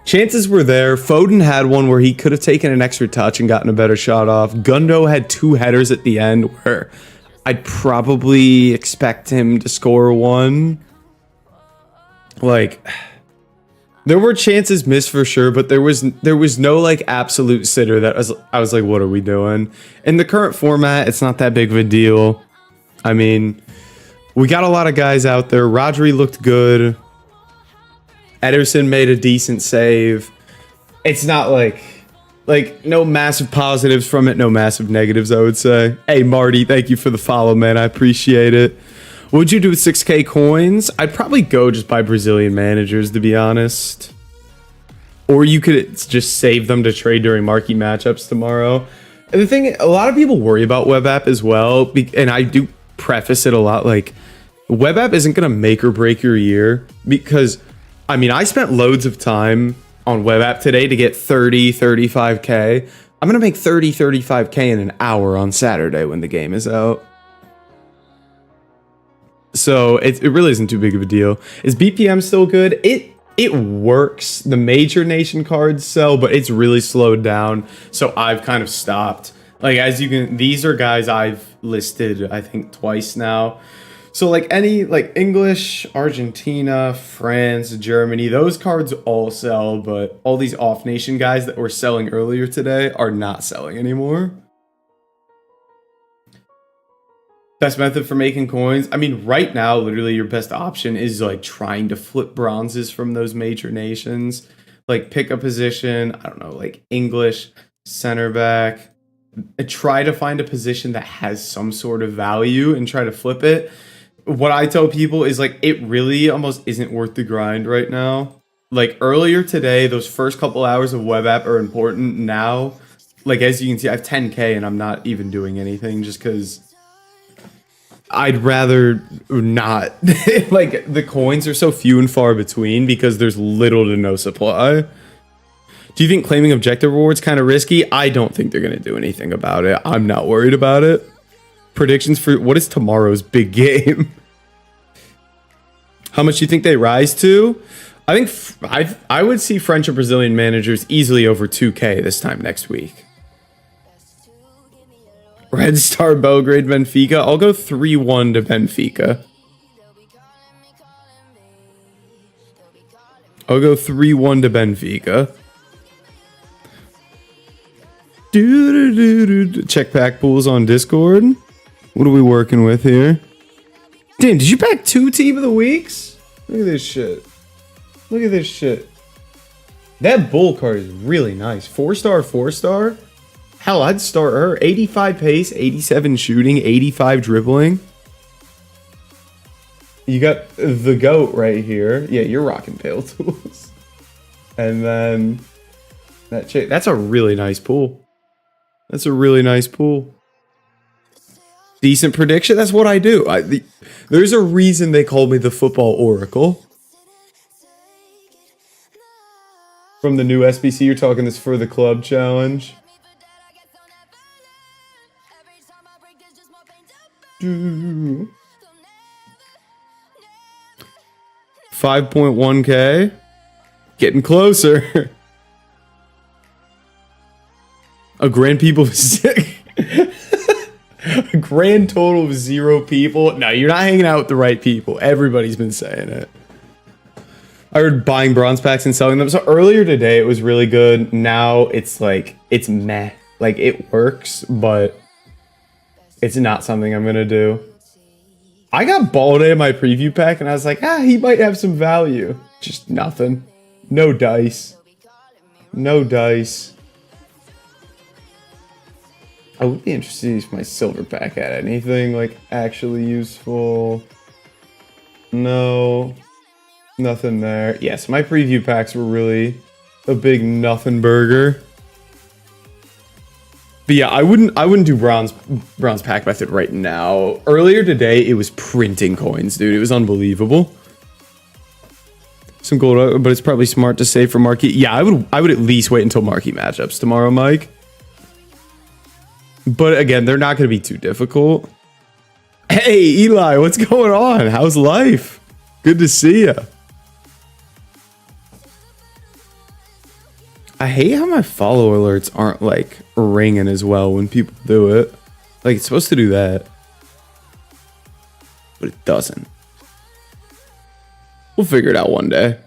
chances were there. Foden had one where he could have taken an extra touch and gotten a better shot off. Gundo had 2 headers at the end where I'd probably expect him to score 1. Like, there were chances missed for sure, but there was no like absolute sitter that I was like, what are we doing? In the current format, it's not that big of a deal. I mean, we got a lot of guys out there. Rodri looked good. Ederson made a decent save. It's not like no massive positives from it, no massive negatives, I would say. Hey, Marty, thank you for the follow, man. I appreciate it. What would you do with 6K coins? I'd probably go just buy Brazilian managers, to be honest. Or you could just save them to trade during marquee matchups tomorrow. And the thing, a lot of people worry about web app as well, and I do preface it a lot, like, web app isn't going to make or break your year, because, I mean, I spent loads of time on web app today to get 30, 35K. I'm going to make 30, 35K in an hour on Saturday when the game is out. So it really isn't too big of a deal. Is BPM still good? It works. The major nation cards sell, but it's really slowed down. So I've kind of stopped. Like, as you can, these are guys I've listed, I think, twice now. So like English, Argentina, France, Germany, those cards all sell, but all these off-nation guys that were selling earlier today are not selling anymore. Best method for making coins? I mean, right now, literally your best option is like trying to flip bronzes from those major nations. Like pick a position, I don't know, like English, center back. Try to find a position that has some sort of value and try to flip it. What I tell people is like, it really almost isn't worth the grind right now. Like earlier today, those first couple hours of web app are important. Now, like as you can see, I have 10K and I'm not even doing anything just because I'd rather not. Like, the coins are so few and far between because there's little to no supply. Do you think claiming objective rewards kind of risky? I don't think they're going to do anything about it. I'm not worried about it. Predictions for what is tomorrow's big game? How much do you think they rise to? I think I would see French or Brazilian managers easily over 2K this time next week. Red Star Belgrade Benfica. I'll go 3-1 to Benfica. I'll go 3-1 to Benfica. Check pack pools on Discord. What are we working with here? Damn, did you pack 2 team of the weeks? Look at this shit. Look at this shit. That bull card is really nice. 4-star, 4-star. Hell, I'd start her. 85 pace, 87 shooting, 85 dribbling. You got the GOAT right here. Yeah, you're rocking Pale Tools. And then that chick. That's a really nice pool. That's a really nice pool. Decent prediction. That's what I do. There's a reason they called me the Football Oracle. From the new SBC, you're talking this for the club challenge. 5.1K. Getting closer. A grand people of a grand total of 0 people. No, you're not hanging out with the right people. Everybody's been saying it. I heard buying bronze packs and selling them. So earlier today it was really good. Now it's like, it's meh. Like it works, but it's not something I'm gonna do. I got Balde in my preview pack and I was like, he might have some value. Just nothing. No dice. No dice. I would be interested if my silver pack had anything like actually useful. No. Nothing there. Yes, my preview packs were really a big nothing burger. But yeah, I wouldn't do bronze pack method right now. Earlier today, it was printing coins, dude. It was unbelievable. Some gold, but it's probably smart to save for marquee. Yeah, I would at least wait until marquee matchups tomorrow, Mike. But again, they're not going to be too difficult. Hey, Eli, what's going on? How's life? Good to see you. I hate how my follow alerts aren't like ringing as well when people do it. Like it's supposed to do that, but it doesn't. We'll figure it out one day.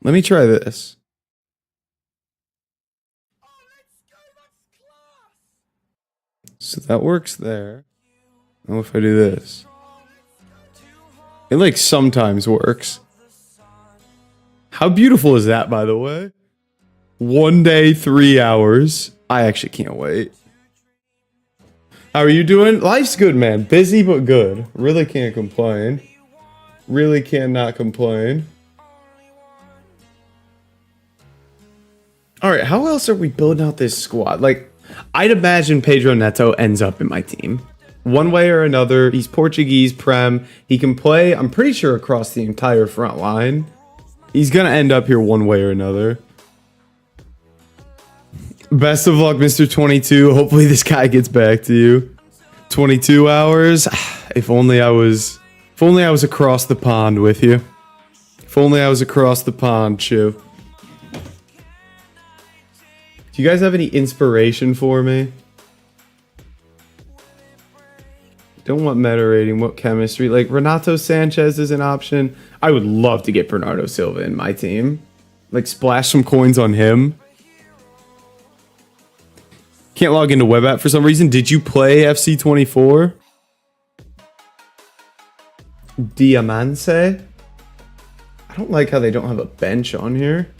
Let me try this. So that works there. Now if I do this, it like sometimes works. How beautiful is that, by the way? 1 day, 3 hours. I actually can't wait. How are you doing? Life's good, man. Busy, but good. Really can't complain. Really cannot complain. All right, how else are we building out this squad? Like, I'd imagine Pedro Neto ends up in my team. One way or another. He's Portuguese, Prem. He can play, I'm pretty sure, across the entire front line. He's going to end up here one way or another. Best of luck, Mr. 22. Hopefully this guy gets back to you. 22 hours. If only I was across the pond with you. If only I was across the pond, Chew. Do you guys have any inspiration for me? Don't want meta rating. What chemistry? Like Renato Sanchez is an option. I would love to get Bernardo Silva in my team. Like splash some coins on him. Can't log into web app for some reason. Did you play FC24? Diamante? I don't like how they don't have a bench on here.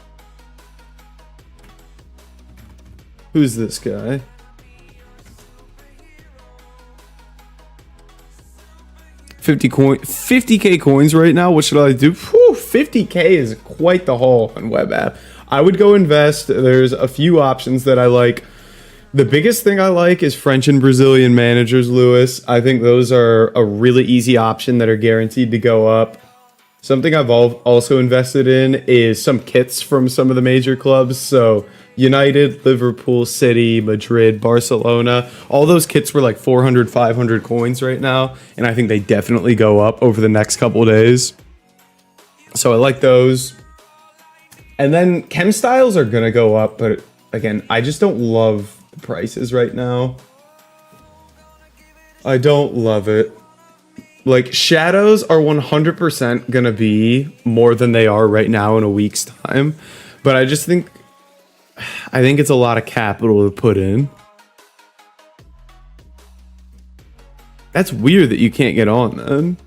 Who's this guy? $50K coins right now. What should I do? Whew, 50K is quite the haul on web app. I would go invest. There's a few options that I like. The biggest thing I like is French and Brazilian managers, Lewis. I think those are a really easy option that are guaranteed to go up. Something I've also invested in is some kits from some of the major clubs. So United, Liverpool, City, Madrid, Barcelona. All those kits were like 400, 500 coins right now. And I think they definitely go up over the next couple of days. So I like those. And then chem styles are going to go up. But again, I just don't love the prices right now. I don't love it. Like shadows are 100% gonna be more than they are right now in a week's time, but I think it's a lot of capital to put in. That's weird that you can't get on then.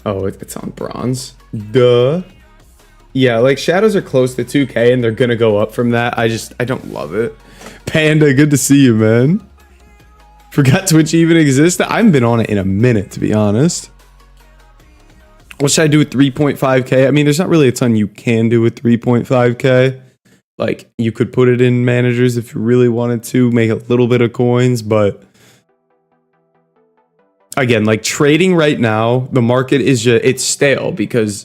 Oh, it's on bronze. Duh. Yeah, like shadows are close to 2K and they're gonna go up from that. I don't love it. Panda, good to see you, man. Forgot Twitch even existed. I haven't been on it in a minute, to be honest. What should I do with 3.5K? I mean, there's not really a ton you can do with 3.5K. Like, you could put it in managers if you really wanted to, make a little bit of coins, but again, like trading right now, the market is just, it's stale because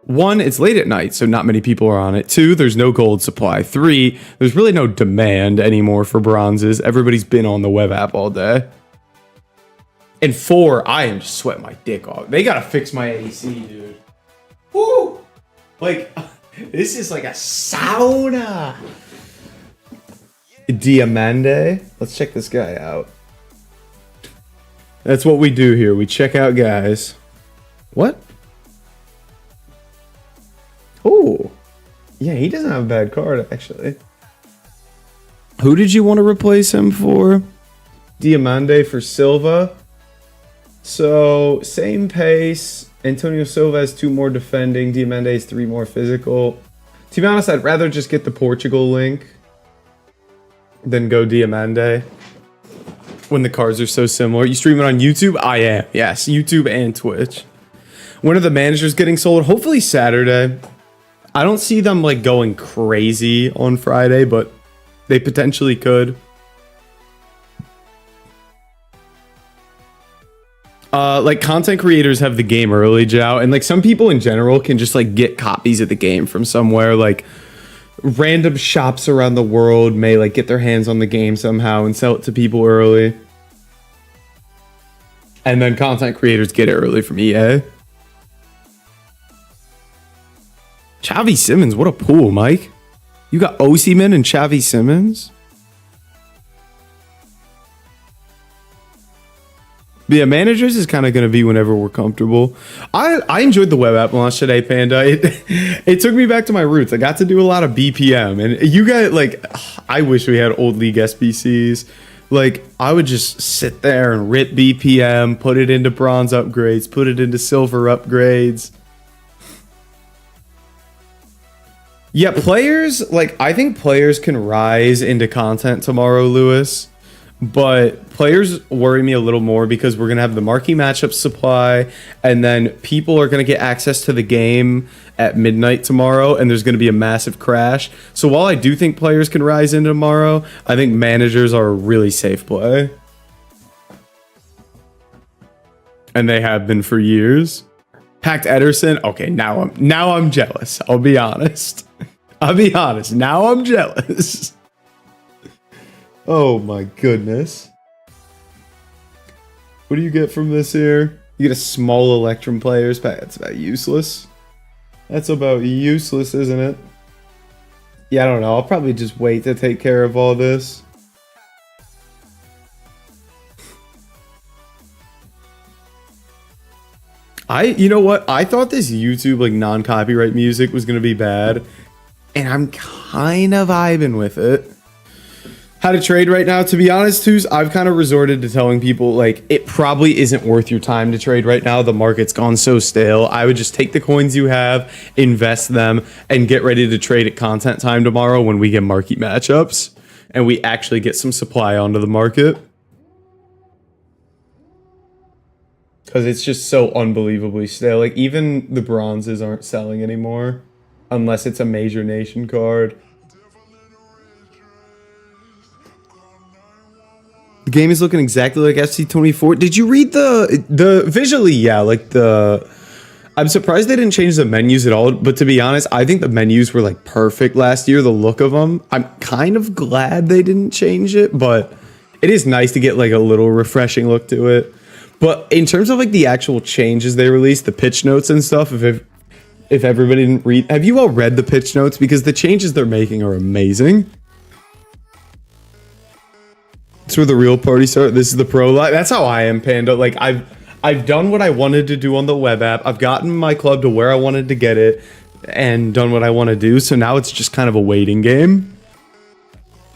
one, it's late at night, so not many people are on it. Two, there's no gold supply. Three, there's really no demand anymore for bronzes. Everybody's been on the web app all day. And four, I am just sweating my dick off. They gotta fix my AC, dude. Woo! Like, this is like a sauna. Diamande. Let's check this guy out. That's what we do here. We check out guys. What? Oh. Yeah, he doesn't have a bad card, actually. Who did you want to replace him for? Diamande for Silva. So, same pace. Antonio Silva has 2 more defending. Diamande has 3 more physical. To be honest, I'd rather just get the Portugal link than go Diamande when the cards are so similar. You stream it on YouTube? I am. Yes, YouTube and Twitch. When are the managers getting sold? Hopefully Saturday. I don't see them like going crazy on Friday, but they potentially could. Like content creators have the game early, Jow, and like some people in general can just like get copies of the game from somewhere. Like random shops around the world may like get their hands on the game somehow and sell it to people early. And then content creators get it early from EA. Xavi Simons, what a pool, Mike. You got Osimhen and Xavi Simons? But yeah, managers is kind of going to be whenever we're comfortable. I enjoyed the web app launch today, Panda. It took me back to my roots. I got to do a lot of BPM. And you guys, like, I wish we had old League SBCs. Like, I would just sit there and rip BPM, put it into bronze upgrades, put it into silver upgrades. Yeah, players, like, I think players can rise into content tomorrow, Lewis. But players worry me a little more because we're going to have the marquee matchup supply, and then people are going to get access to the game at midnight tomorrow, and there's going to be a massive crash. So while I do think players can rise into tomorrow, I think managers are a really safe play. And they have been for years. Packed Ederson. Okay, now I'm jealous. I'll be honest. Now I'm jealous. Oh my goodness. What do you get from this here? You get a small Electrum players pack. That's about useless. That's about useless, isn't it? Yeah, I don't know. I'll probably just wait to take care of all this. You know what? I thought this YouTube like non-copyright music was gonna be bad, and I'm kind of vibing with it. How to trade right now? To be honest, Tooz, I've kind of resorted to telling people like it probably isn't worth your time to trade right now. The market's gone so stale. I would just take the coins you have, invest them, and get ready to trade at content time tomorrow when we get marquee matchups and we actually get some supply onto the market. Because it's just so unbelievably stale. Like even the bronzes aren't selling anymore unless it's a major nation card. The game is looking exactly like FC24. Did you read the visually? Yeah, like I'm surprised they didn't change the menus at all. But to be honest, I think the menus were like perfect last year. The look of them. I'm kind of glad they didn't change it, but it is nice to get like a little refreshing look to it. But in terms of like the actual changes they released, the pitch notes and stuff, if everybody didn't read, have you all read the pitch notes? Because the changes they're making are amazing. It's where the real party starts. This is the pro life. That's how I am, Panda. Like I've done what I wanted to do on the web app. I've gotten my club to where I wanted to get it and done what I want to do. So now it's just kind of a waiting game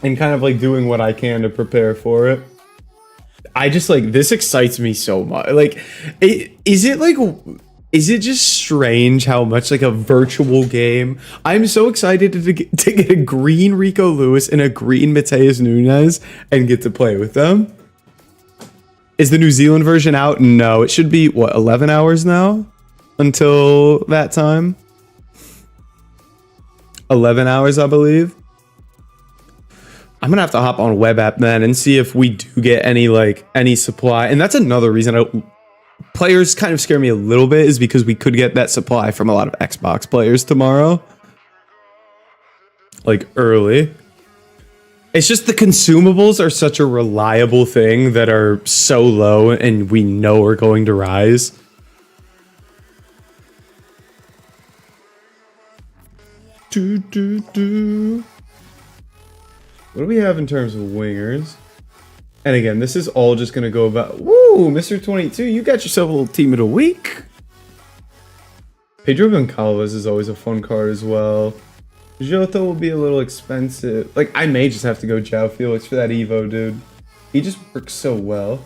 and kind of like doing what I can to prepare for it. I just like this excites me so much. Like, is it just strange how much like a virtual game? I'm so excited to get a green Rico Lewis and a green Mateus Nunes and get to play with them. Is the New Zealand version out? No, it should be what 11 hours now until that time. 11 hours, I believe. I'm gonna have to hop on web app then and see if we do get any supply. And that's another reason players kind of scare me a little bit, is because we could get that supply from a lot of Xbox players tomorrow. Like early. It's just the consumables are such a reliable thing that are so low and we know are going to rise. What do we have in terms of wingers? And again, this is all just going to go about... Woo, Mr. 22, you got yourself a little team of the week. Pedro Goncalves is always a fun card as well. Jota will be a little expensive. Like, I may just have to go João Felix for that Evo, dude. He just works so well.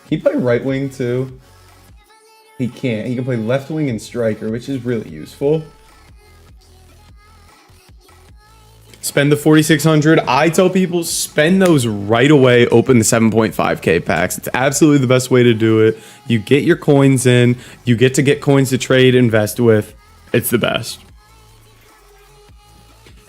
Can he play right wing too? He can't. He can play left wing and striker, which is really useful. Spend the 4,600. I tell people spend those right away. Open the 7.5k packs. It's absolutely the best way to do it. You get your coins in. You get to get coins to trade, invest with. It's the best.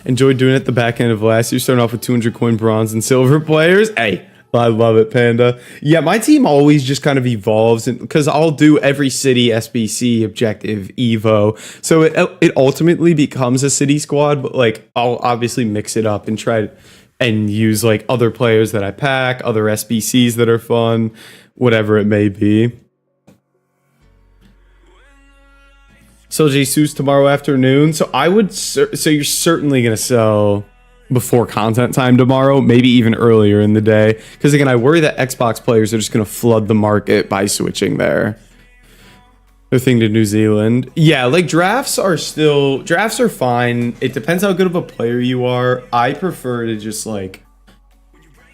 Enjoyed doing it at the back end of last year. Starting off with 200 coin bronze and silver players. Hey, I love it, Panda. Yeah, my team always just kind of evolves because I'll do every city SBC objective Evo. So it ultimately becomes a city squad, but like I'll obviously mix it up and try and use like other players that I pack, other SBCs that are fun, whatever it may be. So Jesus tomorrow afternoon. So I would so you're certainly going to sell before content time tomorrow, maybe even earlier in the day. Because again, I worry that Xbox players are just going to flood the market by switching their thing to New Zealand. Yeah, like drafts are fine. It depends how good of a player you are. I prefer to just like,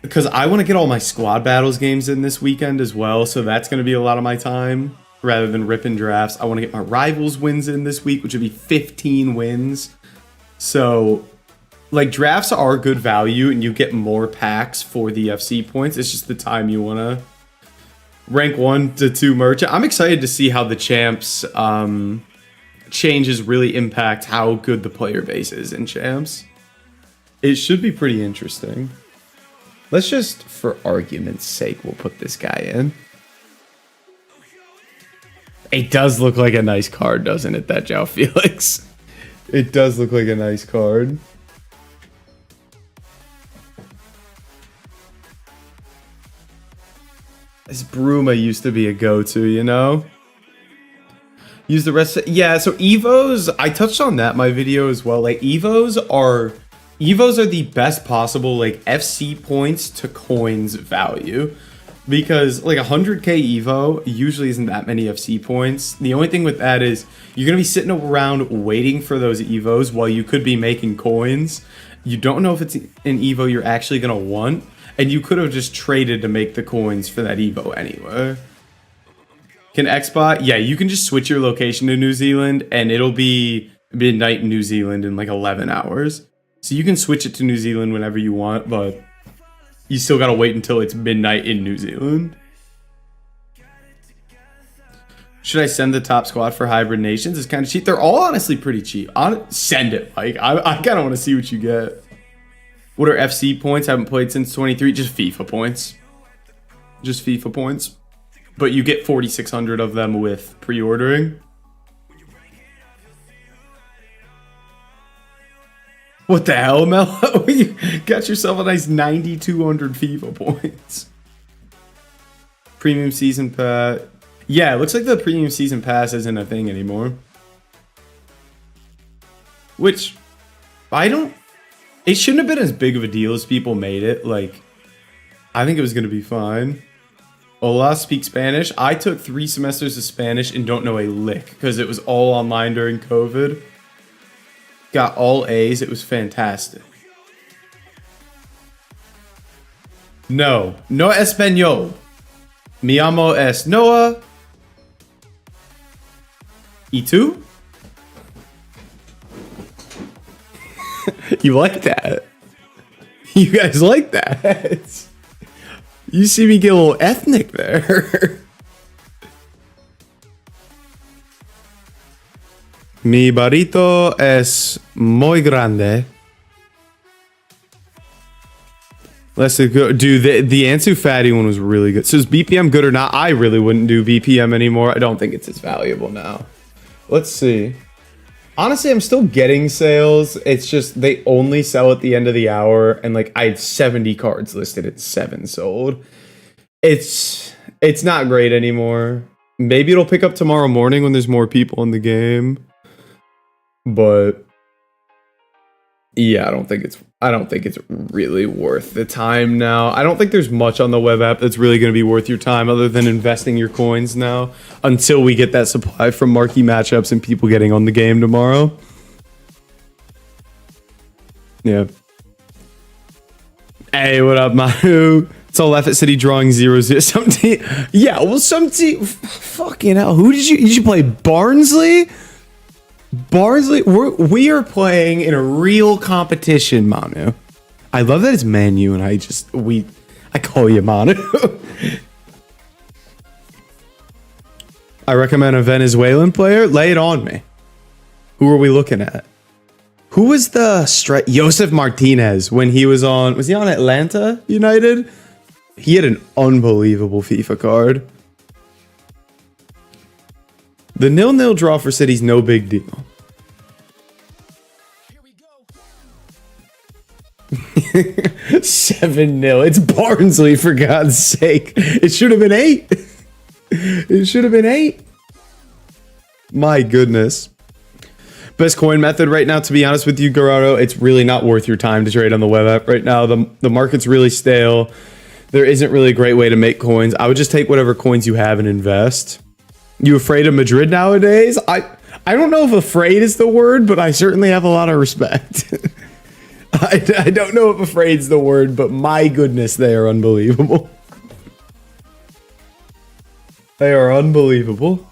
because I want to get all my squad battles games in this weekend as well. So that's going to be a lot of my time rather than ripping drafts. I want to get my rivals wins in this week, which would be 15 wins. So like drafts are good value and you get more packs for the FC points. It's just the time you want to rank 1 to 2 merchant. I'm excited to see how the champs changes really impact how good the player base is in champs. It should be pretty interesting. Let's just, for argument's sake, we'll put this guy in. It does look like a nice card, doesn't it, that João Felix? It does look like a nice card. This Bruma used to be a go-to, you know? Use the rest of, yeah, so Evos, I touched on that in my video as well. Like Evos are the best possible like FC points to coins value. Because like 100k Evo usually isn't that many FC points. The only thing with that is you're going to be sitting around waiting for those Evos while you could be making coins. You don't know if it's an Evo you're actually going to want. And you could have just traded to make the coins for that Evo anyway. Can Xbot? Yeah, you can just switch your location to New Zealand and it'll be midnight in New Zealand in like 11 hours. So you can switch it to New Zealand whenever you want, but you still gotta wait until it's midnight in New Zealand. Should I send the top squad for Hybrid Nations? It's kind of cheap. They're all honestly pretty cheap. Send it, Mike. I kind of want to see what you get. What are FC points? I haven't played since 23. Just FIFA points. Just FIFA points. But you get 4,600 of them with pre-ordering. What the hell, Melo? You got yourself a nice 9,200 FIFA points. Premium Season Pass. Yeah, it looks like the Premium Season Pass isn't a thing anymore. Which, I don't... It shouldn't have been as big of a deal as people made it. Like, I think it was going to be fine. Hola, speak Spanish. I took 3 semesters of Spanish and don't know a lick because it was all online during COVID. Got all A's. It was fantastic. No español. Mi amo es Noah. ¿Y tú? You like that? You guys like that? You see me get a little ethnic there. Mi barrito es muy grande. Let's go. Dude, the Ansu Fati one was really good. So is BPM good or not? I really wouldn't do BPM anymore. I don't think it's as valuable now. Let's see. Honestly, I'm still getting sales. It's just they only sell at the end of the hour. And like I had 70 cards listed at 7 sold. It's not great anymore. Maybe it'll pick up tomorrow morning when there's more people in the game. But Yeah, I don't think it's really worth the time now. I don't think there's much on the web app that's really going to be worth your time other than investing your coins now until we get that supply from marquee matchups and people getting on the game tomorrow. Yeah. Hey, what up, Mahu? It's all left at City drawing 0-0. Some team, yeah, well, some team, fucking hell. Who did you play? Barnsley? Barnsley, we are playing in a real competition, Manu. I love that it's Manu, and I call you Manu. I recommend a Venezuelan player. Lay it on me. Who are we looking at? Who was the Josef Martinez when he was on? Was he on Atlanta United? He had an unbelievable FIFA card. The 0-0 draw for City's no big deal. Here we go. 7-0. It's Barnsley, for God's sake. It should have been 8. It should have been 8. My goodness. Best coin method right now, to be honest with you, Gerardo, it's really not worth your time to trade on the web app right now. The market's really stale. There isn't really a great way to make coins. I would just take whatever coins you have and invest. You afraid of Madrid nowadays? I don't know if afraid is the word, but I certainly have a lot of respect. I don't know if afraid's the word, but my goodness, they are unbelievable. They are unbelievable.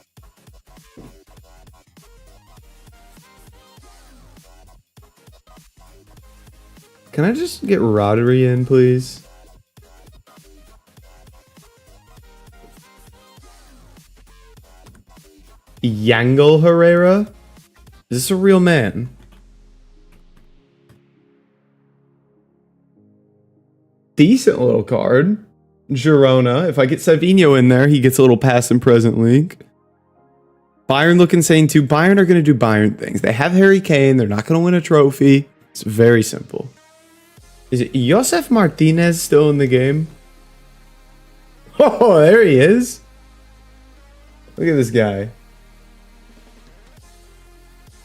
Can I just get Rodri in, please? Yangel Herrera? Is this a real man? Decent little card. Girona. If I get Savinho in there, he gets a little pass in present league. Bayern look insane too. Bayern are going to do Bayern things. They have Harry Kane. They're not going to win a trophy. It's very simple. Is it Josef Martinez still in the game? Oh, there he is. Look at this guy.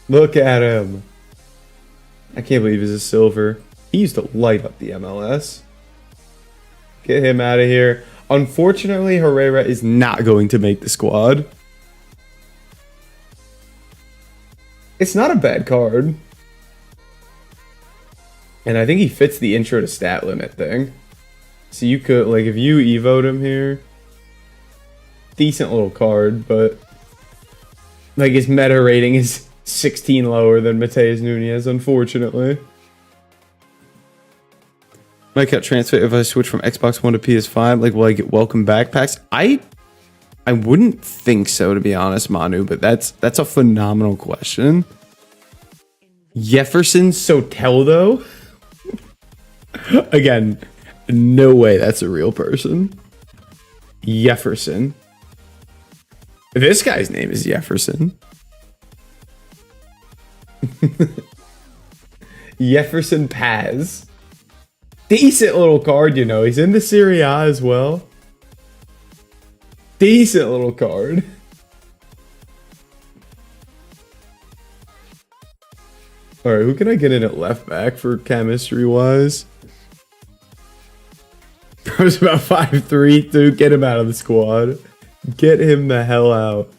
Look at him. I can't believe he's a silver. He used to light up the MLS. Get him out of here. Unfortunately, Herrera is not going to make the squad. It's not a bad card. And I think he fits the intro to stat limit thing. So you could, like, if you evoed him here, decent little card, but like his meta rating is 16 lower than Mateus Nunez, unfortunately. Might get transfer if I switch from Xbox One to PS5. Like, will I get welcome back packs? I wouldn't think so, to be honest, Manu, but that's a phenomenal question. Jefferson Soteldo? Again, no way that's a real person. Jefferson. This guy's name is Jefferson. Jefferson Paz. Decent little card, you know. He's in the Serie A as well. Decent little card. Alright, who can I get in at left back for chemistry-wise? Bro's about 5'3", dude. Get him out of the squad. Get him the hell out.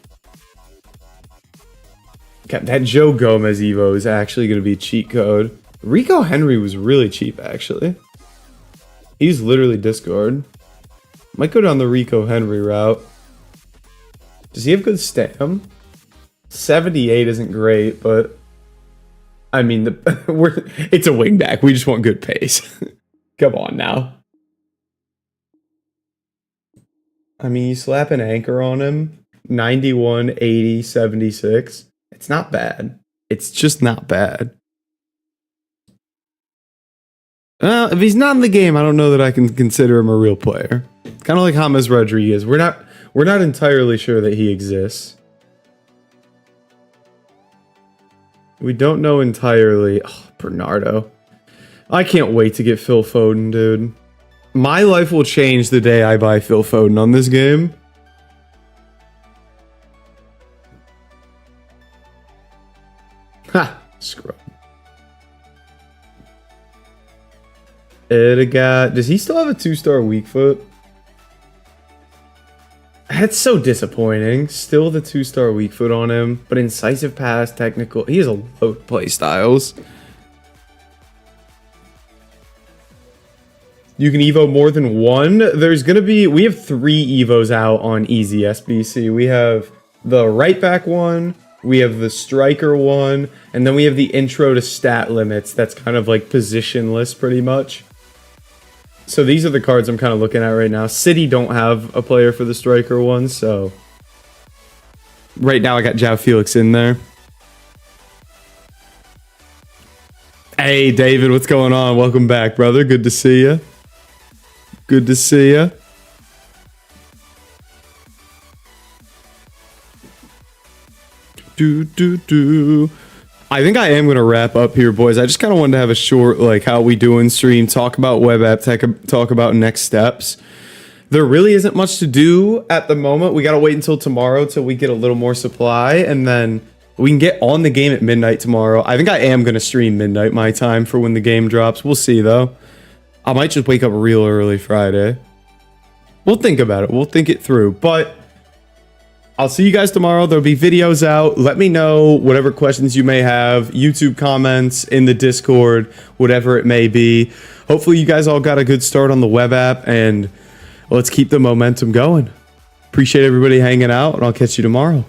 God, that Joe Gomez Evo is actually going to be a cheat code. Rico Henry was really cheap, actually. He's literally discard. Might go down the Rico Henry route. Does he have good stam? 78 isn't great, but I mean, it's a wingback. We just want good pace. Come on now. I mean, you slap an anchor on him. 91, 80, 76. It's not bad. It's just not bad. If he's not in the game, I don't know that I can consider him a real player. Kind of like James Rodriguez. We're not entirely sure that he exists. We don't know entirely. Oh, Bernardo. I can't wait to get Phil Foden, dude. My life will change the day I buy Phil Foden on this game. Ha! Scrub. Edgar, does he still have a 2-star weak foot? That's so disappointing. Still the 2-star weak foot on him, but incisive pass, technical. He has a low play styles. You can evo more than one. There's gonna be, we have 3 evos out on easy SBC. We have the right back one, we have the striker one, and then we have the intro to stat limits. That's kind of like positionless pretty much. So these are the cards I'm kind of looking at right now. City don't have a player for the striker one, so right now I got João Felix in there. Hey, David, what's going on? Welcome back, brother. Good to see you. Good to see you. I think I am going to wrap up here, boys. I just kind of wanted to have a short, like, how we doing stream, talk about web app, talk about next steps. There really isn't much to do at the moment. We got to wait until tomorrow till we get a little more supply, and then we can get on the game at midnight tomorrow. I think I am going to stream midnight my time for when the game drops. We'll see, though. I might just wake up real early Friday. We'll think about it. We'll think it through, but I'll see you guys tomorrow. There'll be videos out. Let me know whatever questions you may have, YouTube comments, in the Discord, whatever it may be. Hopefully you guys all got a good start on the web app, and let's keep the momentum going. Appreciate everybody hanging out, and I'll catch you tomorrow.